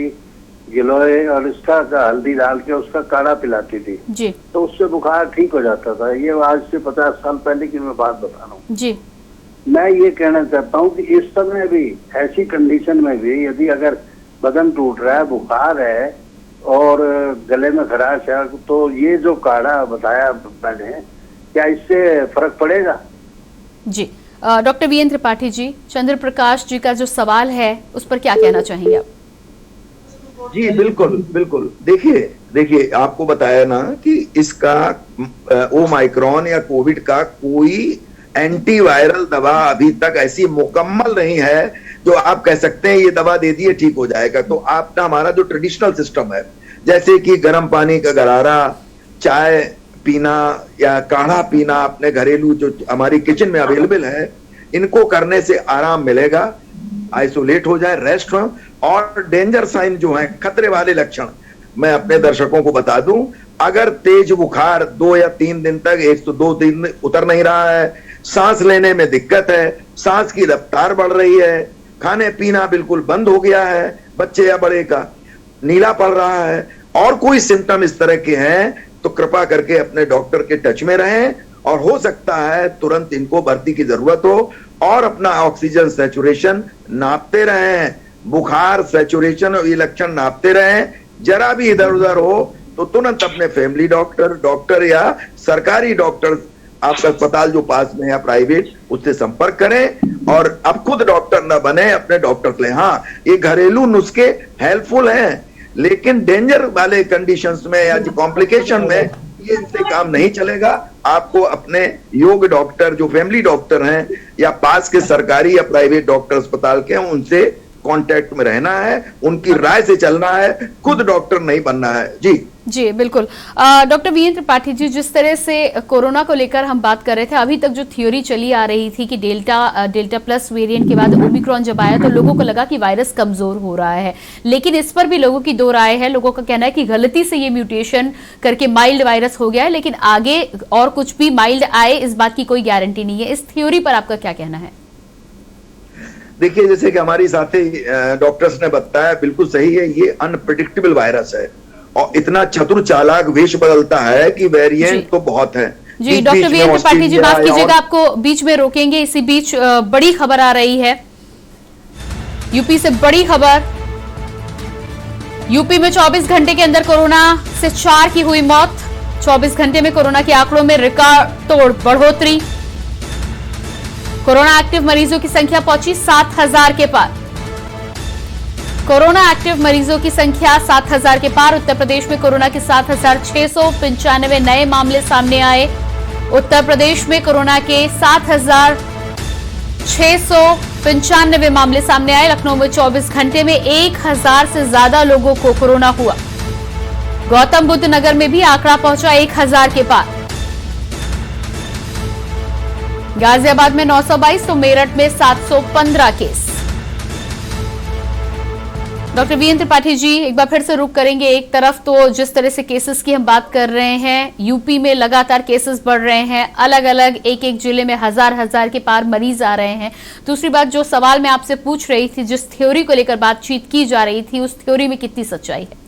गिलोय और इसका हल्दी डाल के उसका काढ़ा पिलाती थी जी, तो उससे बुखार ठीक हो जाता था। ये आज से 50 साल पहले की मैं बात बता रहा हूँ जी। मैं ये कहना चाहता हूँ कि इस समय भी ऐसी कंडीशन में भी यदि अगर बदन टूट रहा है, बुखार है और गले में खराश है, तो ये जो काढ़ा बताया मैंने, क्या इससे फर्क पड़ेगा? जी डॉक्टर वीएन त्रिपाठी जी, चंद्र प्रकाश जी का जो सवाल है उस पर क्या कहना चाहेंगे आप? जी बिल्कुल बिल्कुल, देखिए आपको बताया ना कि इसका ओमाइक्रॉन या कोविड का कोई एंटीवायरल दवा अभी तक ऐसी मुकम्मल नहीं है जो आप कह सकते हैं ये दवा दे दिए ठीक हो जाएगा। तो आपका हमारा जो ट्रेडिशनल सिस्टम है, जैसे कि गर्म पानी का गरारा, चाय पीना या काढ़ा पीना, अपने घरेलू जो हमारी किचन में अवेलेबल है, इनको करने से आराम मिलेगा, आइसोलेट हो जाए, रेस्ट हो। और डेंजर साइन जो है, खतरे वाले लक्षण, मैं अपने दर्शकों को बता दूं, अगर तेज बुखार 2 या 3 दिन तक, 102 दिन उतर नहीं रहा है, सांस लेने में दिक्कत है, सांस की रफ्तार बढ़ रही है, खाने पीना बिल्कुल बंद हो गया है, बच्चे या बड़े का नीला पड़ रहा है, और कोई सिम्टम इस तरह के हैं, तो कृपा करके अपने डॉक्टर के टच में रहें, और हो सकता है तुरंत इनको भर्ती की जरूरत हो, और अपना ऑक्सीजन सैचुरेशन नापते रहें, बुखार, सैचुरेशन और ये लक्षण नापते रहें। जरा भी इधर उधर हो तो तुरंत अपने फैमिली डॉक्टर या सरकारी डॉक्टर, आपका अस्पताल जो पास में है प्राइवेट, उससे संपर्क करें, और अब खुद डॉक्टर न बने, अपने डॉक्टर ले। हाँ, ये घरेलू नुस्खे हेल्पफुल हैं, लेकिन डेंजर वाले कंडीशंस में या कॉम्प्लिकेशन में ये इनसे काम नहीं चलेगा। आपको अपने योग्य डॉक्टर जो फैमिली डॉक्टर हैं या पास के सरकारी या प्राइवेट डॉक्टर अस्पताल के हैं उनसे कांटेक्ट में रहना है, उनकी राय से चलना है, खुद डॉक्टर नहीं बनना है। जी बिल्कुल। डॉक्टर वीरेंद्र त्रिपाठी जी, जिस तरह से कोरोना को लेकर हम बात कर रहे थे, अभी तक जो थ्योरी चली आ रही थी कि डेल्टा प्लस वेरिएंट के बाद ओमिक्रॉन जब आया तो लोगों को लगा कि वायरस कमजोर हो रहा है, लेकिन इस पर भी लोगों की दो राय है। लोगों का कहना है कि गलती से ये म्यूटेशन करके माइल्ड वायरस हो गया है, लेकिन आगे और कुछ भी माइल्ड आए इस बात की कोई गारंटी नहीं है। इस थ्योरी पर आपका क्या कहना है? देखिए, जैसे कि हमारी साथी डॉक्टर्स ने बताया, बिल्कुल सही है, ये अनप्रेडिक्टेबल वायरस है और इतना चतुर चालाक वेश बदलता है कि वेरिएंट तो बहुत है। जी डॉक्टर वीरेंद्र त्रिपाठी जी, माफ कीजिएगा, आपको बीच में रोकेंगे। इसी बीच बड़ी खबर आ रही है यूपी से। बड़ी खबर, यूपी में 24 घंटे के अंदर कोरोना से 4 की हुई मौत। 24 घंटे में कोरोना के आंकड़ों में रिकॉर्ड तोड़ बढ़ोतरी। कोरोना एक्टिव मरीजों की संख्या पहुंची 7,000 के पार। कोरोना एक्टिव मरीजों की संख्या 7,000 के पार। उत्तर प्रदेश में कोरोना के 7,695 नए मामले सामने आए। उत्तर प्रदेश में कोरोना के 7,695 मामले सामने आए। लखनऊ में 24 घंटे में 1,000 से ज्यादा लोगों को कोरोना हुआ। गौतम बुद्ध नगर में भी आंकड़ा पहुंचा 1,000 के पार। गाजियाबाद में 922 तो मेरठ में 715 केस। डॉक्टर वीरेंद्र त्रिपाठी जी, एक बार फिर से रुक करेंगे। एक तरफ तो जिस तरह से केसेस की हम बात कर रहे हैं, यूपी में लगातार केसेस बढ़ रहे हैं, अलग अलग एक जिले में हजार के पार मरीज आ रहे हैं। दूसरी बात, जो सवाल मैं आपसे पूछ रही थी, जिस थ्योरी को लेकर बातचीत की जा रही थी, उस थ्योरी में कितनी सच्चाई है?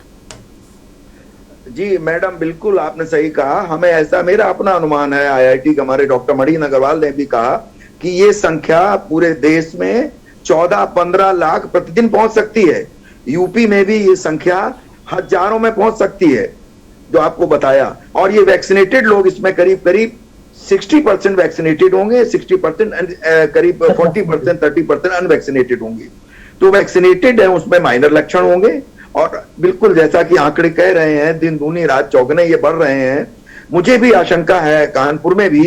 जी मैडम, बिल्कुल आपने सही कहा। हमें ऐसा, मेरा अपना अनुमान है, IIT के हमारे डॉक्टर मणिन अग्रवाल ने भी कहा कि ये संख्या पूरे देश में 14-15 लाख प्रतिदिन पहुंच सकती है। यूपी में भी ये संख्या हजारों में पहुंच सकती है, जो आपको बताया। और ये वैक्सीनेटेड लोग इसमें करीब 60% वैक्सीनेटेड होंगे, 60% करीब 40% 30% अनवैक्सीनेटेड होंगे। तो वैक्सीनेटेड है उसमें माइनर लक्षण होंगे और बिल्कुल जैसा कि आंकड़े कह रहे हैं, दिन दूनी रात चौगुने ये बढ़ रहे हैं। मुझे भी आशंका है कानपुर में भी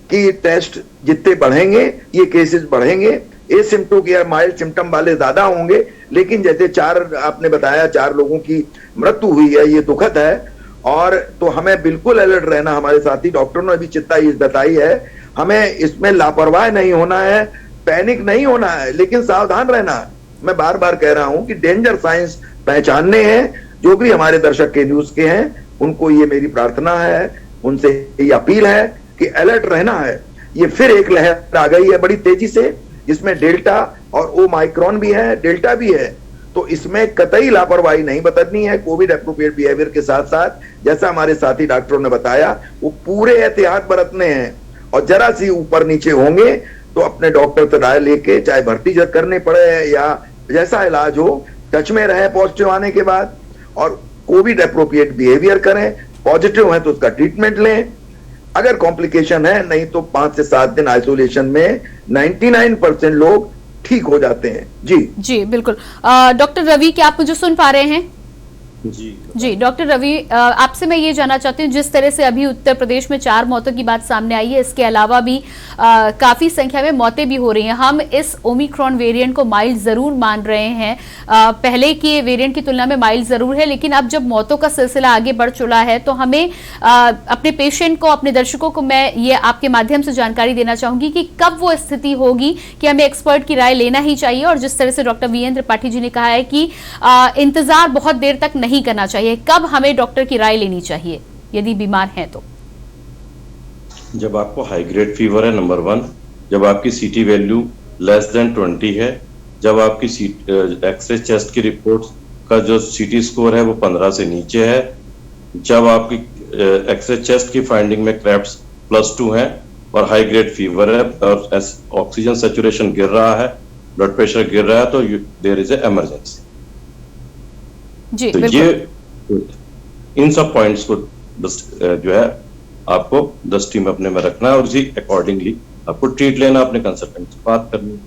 कि टेस्ट जितने बढ़ेंगे ये केसेस बढ़ेंगे। एसिम्प्टोम या माइल्ड सिम्टम वाले ज्यादा होंगे, लेकिन जैसे 4 आपने बताया 4 लोगों की मृत्यु हुई है, ये दुखद है। और तो हमें बिल्कुल अलर्ट रहना, हमारे साथी डॉक्टरों ने भी चिंता बताई है। हमें इसमें लापरवाह नहीं होना है, पैनिक नहीं होना है, लेकिन सावधान रहना है। मैं बार बार कह रहा हूं कि डेंजर साइंस पहचानने हैं। जो भी हमारे दर्शक के न्यूज के हैं, उनको ये मेरी प्रार्थना है, उनसे ये अपील है कि अलर्ट रहना है। ये फिर एक लहर आ गई है बड़ी तेजी से, जिसमें डेल्टा और ओमाइक्रॉन भी है, डेल्टा भी है। तो इसमें कतई लापरवाही नहीं बरतनी है। कोविड एप्रोप्रिएट बिहेवियर के साथ साथ, जैसा हमारे साथी डॉक्टरों ने बताया, वो पूरे एहतियात बरतने हैं। और जरा सी ऊपर नीचे होंगे तो अपने डॉक्टर से राय लेके, चाहे भर्ती करनी पड़े या जैसा इलाज हो, टच में रहे पॉजिटिव आने के बाद, और कोविड एप्रोप्रिएट बिहेवियर करें। पॉजिटिव है तो उसका ट्रीटमेंट लें। अगर कॉम्प्लिकेशन है, नहीं तो 5 से 7 दिन आइसोलेशन में 99% लोग ठीक हो जाते हैं। जी बिल्कुल। डॉक्टर रवि, क्या आप मुझे सुन पा रहे हैं? जी डॉक्टर रवि, आपसे मैं ये जानना चाहती हूँ, जिस तरह से अभी उत्तर प्रदेश में 4 मौतों की बात सामने आई है, इसके अलावा भी काफी संख्या में मौतें भी हो रही हैं। हम इस ओमिक्रॉन वेरिएंट को माइल्ड जरूर मान रहे हैं, पहले के वेरिएंट की तुलना में माइल्ड जरूर है, लेकिन अब जब मौतों का सिलसिला आगे बढ़ चुका है तो हमें अपने पेशेंट को, अपने दर्शकों को मैं ये आपके माध्यम से जानकारी देना चाहूंगी कि कब वो स्थिति होगी कि हमें एक्सपर्ट की राय लेना ही चाहिए। और जिस तरह से डॉक्टर वीरेंद्र त्रिपाठी जी ने कहा है कि इंतजार बहुत देर तक नहीं करना चाहिए, कब हमें डॉक्टर की राय लेनी चाहिए यदि बीमार हैं तो? जब आपको हाई ग्रेड फीवर है, नंबर 1, जब आपकी सीटी वैल्यू लेस देन 20 है, जब आपकी एक्सरे चेस्ट की रिपोर्ट का जो सीटी स्कोर है वो 15 से नीचे है, जब आपकी एक्सरे चेस्ट की फाइंडिंग में क्रेप्स +2 है और हाई ग्रेड फीवर है और ऑक्सीजन सैचुरेशन गिर रहा है, ब्लड प्रेशर गिर रहा है, तो देयर इज ए इमरजेंसी। जी, तो ये इन सब पॉइंट्स को जो है आपको दृष्टि में अपने में रखना है और उसी अकॉर्डिंगली आपको ट्रीट लेना, अपने कंसल्टेंट से बात करनी।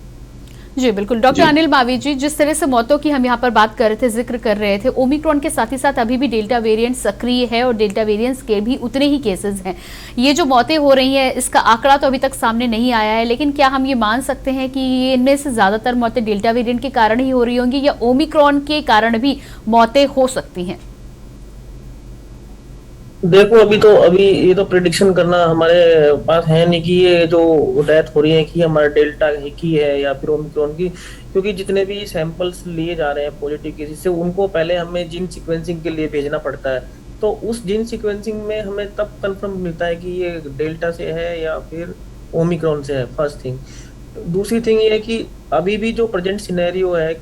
जी बिल्कुल। डॉक्टर अनिल मावी जी, जिस तरह से मौतों की हम यहाँ पर बात कर रहे थे, जिक्र कर रहे थे, ओमिक्रॉन के साथ ही साथ अभी भी डेल्टा वेरिएंट सक्रिय है और डेल्टा वेरिएंट्स के भी उतने ही केसेस हैं। ये जो मौतें हो रही हैं, इसका आंकड़ा तो अभी तक सामने नहीं आया है, लेकिन क्या हम ये मान सकते हैं कि इनमें से ज्यादातर मौतें डेल्टा वेरिएंट के कारण ही हो रही होंगी या ओमिक्रॉन के कारण भी मौतें हो सकती हैं? देखो, अभी ये तो प्रिडिक्शन करना हमारे पास है नहीं कि ये जो डेथ हो रही है कि हमारा डेल्टा की है या फिर ओमिक्रॉन की, क्योंकि जितने भी सैंपल्स लिए जा रहे हैं पॉजिटिव केसेस से, उनको पहले हमें जीन सीक्वेंसिंग के लिए भेजना पड़ता है। तो उस जीन सीक्वेंसिंग में हमें तब कंफर्म मिलता है कि ये डेल्टा से है या फिर ओमिक्रॉन से है, फर्स्ट थिंग। दूसरी थिंग ये है कि अभी भी जो प्रेजेंट सिनेरियो है,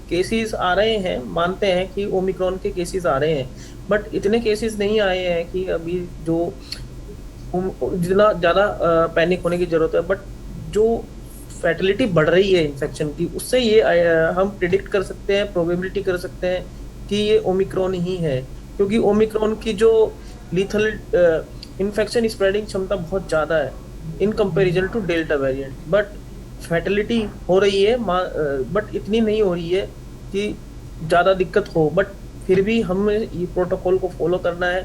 केसेस आ रहे हैं, मानते हैं कि ओमिक्रॉन के केसेस आ रहे हैं, बट इतने केसेस नहीं आए हैं कि अभी जो जितना ज़्यादा पैनिक होने की जरूरत है। बट जो फैटिलिटी बढ़ रही है इन्फेक्शन की, उससे ये हम प्रिडिक्ट कर सकते हैं, प्रोबेबिलिटी कर सकते हैं कि ये ओमिक्रॉन ही है, क्योंकि ओमिक्रॉन की जो लीथल इन्फेक्शन स्प्रेडिंग क्षमता बहुत ज़्यादा है in comparison to delta variant. But fatality हो रही है, बट इतनी नहीं हो रही है कि ज़्यादा दिक्कत हो। बट फिर भी हमें ये प्रोटोकॉल को फॉलो करना है।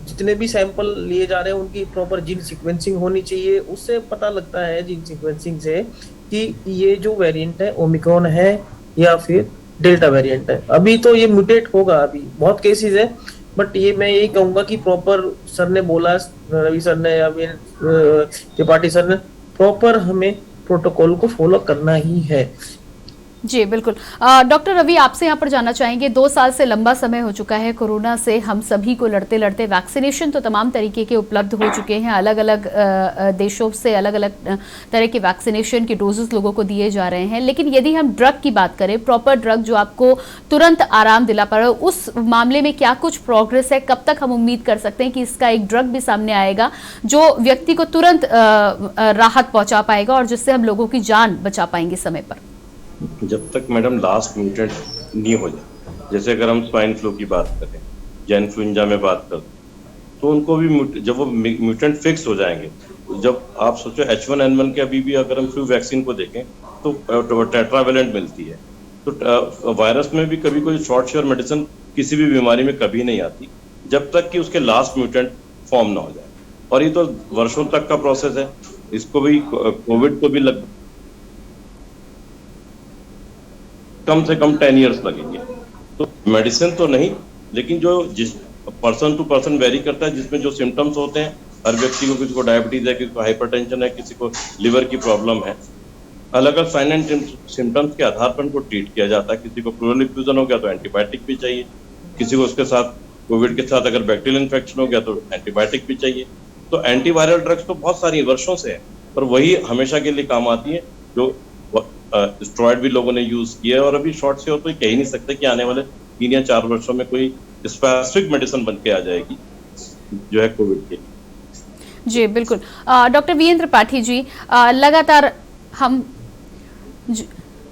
जितने भी सैंपल लिए जा रहे हैं उनकी प्रॉपर जीन सीक्वेंसिंग होनी चाहिए। उससे पता लगता है जीन सीक्वेंसिंग से कि ये जो वेरिएंट है ओमिक्रॉन है या फिर डेल्टा वेरिएंट है। अभी तो ये म्यूटेट होगा, अभी बहुत केसेस है, बट ये मैं यही कहूंगा कि प्रॉपर सर ने बोला, रवि सर ने या फिर त्रिपाठी सर ने, प्रॉपर हमें प्रोटोकॉल को फॉलो करना ही है। जी बिल्कुल। डॉक्टर रवि, आपसे यहाँ पर जानना चाहेंगे, 2 साल से लंबा समय हो चुका है कोरोना से हम सभी को लड़ते लड़ते। वैक्सीनेशन तो तमाम तरीके के उपलब्ध हो चुके हैं, अलग अलग देशों से अलग अलग तरह के वैक्सीनेशन के डोजेस लोगों को दिए जा रहे हैं। लेकिन यदि हम ड्रग की बात करें, प्रॉपर ड्रग जो आपको तुरंत आराम दिला पा रहा है, उस मामले में क्या कुछ प्रोग्रेस है? कब तक हम उम्मीद कर सकते हैं कि इसका एक ड्रग भी सामने आएगा जो व्यक्ति को तुरंत राहत पहुंचा पाएगा और जिससे हम लोगों की जान बचा पाएंगे समय पर? जब तक मैडम लास्ट म्यूटेंट नहीं हो जाए, जैसे अगर हम स्वाइन फ्लू की बात करें या इन्फ्लुएंजा में बात करें, तो उनको भी जब वो म्यूटेंट फिक्स हो जाएंगे, जब आप सोचो H1N1 के अभी भी अगर हम फ्लू वैक्सीन को देखें तो टेट्रावेलेंट मिलती है। तो वायरस में भी कभी कोई शॉर्ट शेयर मेडिसिन किसी भी बीमारी में कभी नहीं आती जब तक कि उसके लास्ट म्यूटेंट फॉर्म ना हो जाए। और ये तो वर्षों तक का प्रोसेस है। इसको भी, कोविड को भी कम से कम 10 इयर्स लगेंगे। तो मेडिसिन तो नहीं, लेकिन जो जिस पर्सन टू पर्सन वेरी करता है, जिसमें जो सिम्टम्स होते हैं, हर व्यक्ति को, किसी को डायबिटीज है, किसी को हाइपरटेंशन है, किसी को लिवर की प्रॉब्लम है, अलग अलग साइन एंड सिम्टम्स के आधार पर उनको ट्रीट किया जाता है। किसी को प्लूरल इन्फ्यूजन हो गया तो एंटीबायोटिक भी चाहिए, किसी को उसके साथ कोविड के साथ अगर बैक्टीरियल इन्फेक्शन हो गया तो एंटीबायोटिक भी चाहिए। तो एंटीवायरल ड्रग्स तो बहुत सारी वर्षों से है, पर वही हमेशा के लिए काम आती है। जो स्टेरॉइड भी लोगों ने यूज किया है, और अभी शॉर्ट से हो तो कह ही नहीं सकते कि आने वाले 3 या 4 वर्षों में कोई स्पेसिफिक मेडिसिन बन के आ जाएगी जो है कोविड के। जी बिल्कुल। डॉक्टर वीरेंद्र त्रिपाठी जी, लगातार हम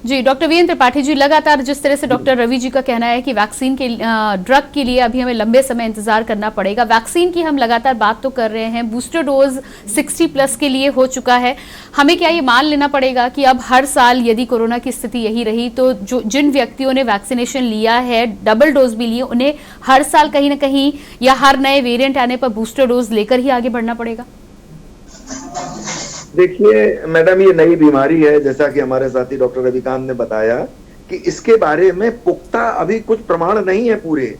जी डॉक्टर वीरेंद्र त्रिपाठी जी, लगातार जिस तरह से डॉक्टर रवि जी का कहना है कि वैक्सीन के ड्रग के लिए अभी हमें लंबे समय इंतजार करना पड़ेगा। वैक्सीन की हम लगातार बात तो कर रहे हैं, बूस्टर डोज 60+ के लिए हो चुका है। हमें क्या ये मान लेना पड़ेगा कि अब हर साल यदि कोरोना की स्थिति यही रही तो जिन व्यक्तियों ने वैक्सीनेशन लिया है, डबल डोज भी लिए, उन्हें हर साल कहीं ना कहीं या हर नए वेरिएंट आने पर बूस्टर डोज लेकर ही आगे बढ़ना पड़ेगा? देखिए मैडम, ये नई बीमारी है, जैसा कि हमारे साथी डॉक्टर रविकांत ने बताया कि इसके बारे में पुख्ता अभी कुछ प्रमाण नहीं है पूरे।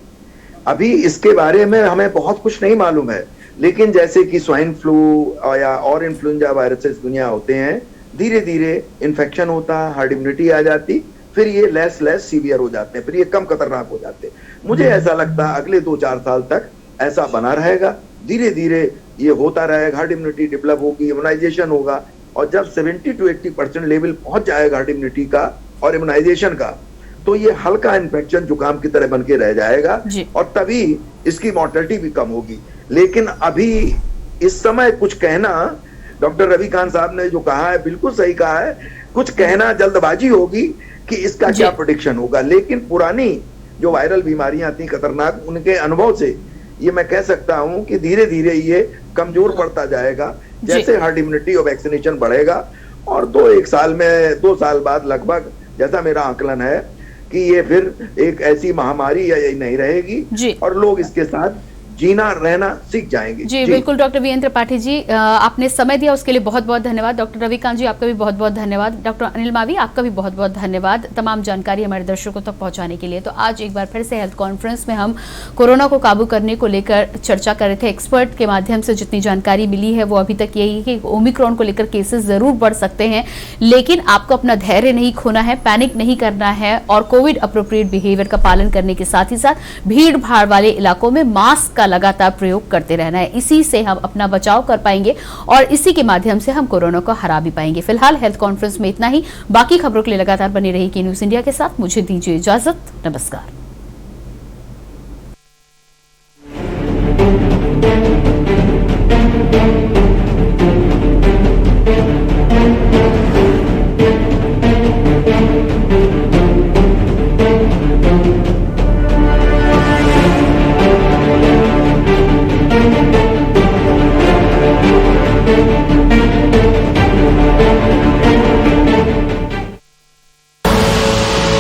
अभी इसके बारे में हमें बहुत कुछ नहीं मालूम है। लेकिन जैसे कि स्वाइन फ्लू या और इन्फ्लुएंजा वायरसेस दुनिया होते हैं, धीरे धीरे इन्फेक्शन होता, हर्ड इम्यूनिटी आ जाती, फिर ये लेस सीवियर हो जाते हैं, फिर ये कम खतरनाक हो जाते हैं। मुझे ऐसा लगता है अगले 2-4 साल तक ऐसा बना रहेगा, धीरे धीरे ये होता रहेगा, हर्ड इम्यूनिटी डेवलप होगी, इम्यूनाइजेशन होगा, और जब 70 to 80% लेवल पहुंच जाएगा हर्ड इम्यूनिटी का और इम्यूनाइजेशन का, तो ये हल्का इन्फेक्शन जुकाम की तरह बन के रह जाएगा और तभी इसकी मॉर्टेलिटी भी कम होगी। लेकिन अभी इस समय कुछ कहना, डॉक्टर रविकांत साहब ने जो कहा है बिल्कुल सही कहा है, कुछ कहना जल्दबाजी होगी कि इसका क्या प्रेडिक्शन होगा। लेकिन पुरानी जो वायरल बीमारियां थी खतरनाक, उनके अनुभव से ये मैं कह सकता हूं कि धीरे धीरे ये कमजोर पड़ता जाएगा जैसे हर्ड इम्यूनिटी और वैक्सीनेशन बढ़ेगा, और 2 साल बाद लगभग जैसा मेरा आकलन है कि ये फिर एक ऐसी महामारी या नहीं रहेगी और लोग इसके साथ जीना रहना सीख जाएंगे। जी बिल्कुल डॉक्टर वीरेंद्र त्रिपाठी जी, आपने समय दिया उसके लिए बहुत बहुत धन्यवाद। डॉक्टर रविकांत जी आपका भी बहुत बहुत धन्यवाद। डॉक्टर अनिल मावी आपका भी बहुत बहुत धन्यवाद तमाम जानकारी हमारे दर्शकों तक पहुंचाने के लिए। तो आज एक बार फिर से हेल्थ कॉन्फ्रेंस में हम कोरोना को काबू करने को लेकर चर्चा कर रहे थे। एक्सपर्ट के माध्यम से जितनी जानकारी मिली है वो अभी तक यही है कि ओमिक्रॉन को लेकर केसेस जरूर बढ़ सकते हैं, लेकिन आपको अपना धैर्य नहीं खोना है, पैनिक नहीं करना है और कोविड अप्रोप्रिएट बिहेवियर का पालन करने के साथ ही साथ भीड़ भाड़ वाले इलाकों में मास्क का लगातार प्रयोग करते रहना है। इसी से हम अपना बचाव कर पाएंगे और इसी के माध्यम से हम कोरोना को हरा भी पाएंगे। फिलहाल हेल्थ कॉन्फ्रेंस में इतना ही। बाकी खबरों के लिए लगातार बने रहिए के न्यूज इंडिया के साथ। मुझे दीजिए इजाजत, नमस्कार।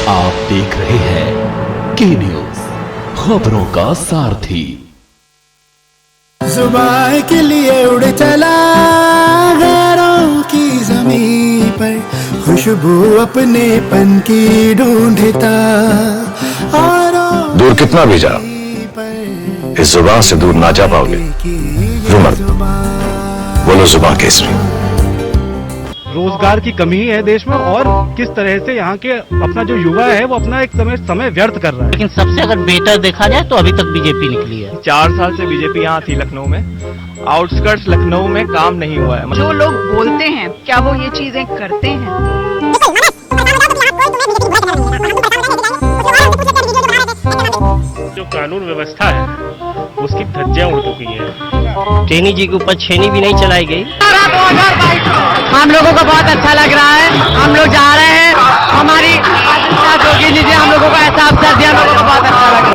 आप देख रहे हैं के न्यूज, खबरों का सारथी। जुबान के लिए उड़ चला गैरों की जमीन पर, खुशबू अपने पन की ढूंढता और दूर कितना भी जा, इस जुबान से दूर ना जा पाओगे। विमल, बोलो जुबान केसरी। रोजगार की कमी है देश में और किस तरह से यहाँ के अपना जो युवा है वो अपना एक समय व्यर्थ कर रहा है। लेकिन सबसे अगर बेटर देखा जाए तो अभी तक बीजेपी निकली है। 4 साल से बीजेपी यहाँ थी लखनऊ में, आउटस्कर्ट्स लखनऊ में काम नहीं हुआ है। जो लोग बोलते हैं क्या वो ये चीजें करते हैं? जो कानून व्यवस्था है उसकी धज्जियां उड़ चुकी है। टेनी जी के ऊपर छेनी भी नहीं चलाई गई। हम लोगों को बहुत अच्छा लग रहा है, हम लोग जा रहे हैं, हमारी योगी जी ने हम लोगों को ऐसा अवसर दिया, हम लोगों को बहुत अच्छा लगा।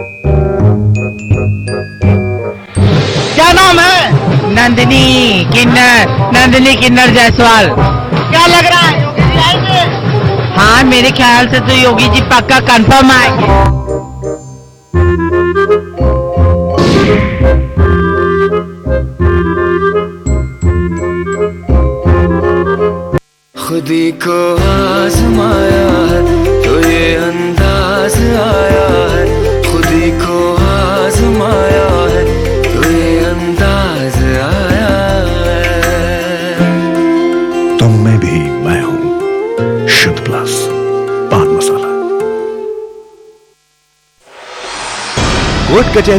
क्या नाम है? नंदिनी किन्नर जायसवाल। क्या लग रहा है योगी जी आएंगे? हाँ मेरे ख्याल से तो योगी जी पक्का कंफर्म आएंगे। खुदी को आजमाया है तो ये अंदाज आया है, खुदी को आजमाया है तो ये अंदाज आया है। तुम में भी मैं हूं, शुद्ध प्लस पान मसाला। कोर्ट कचहरी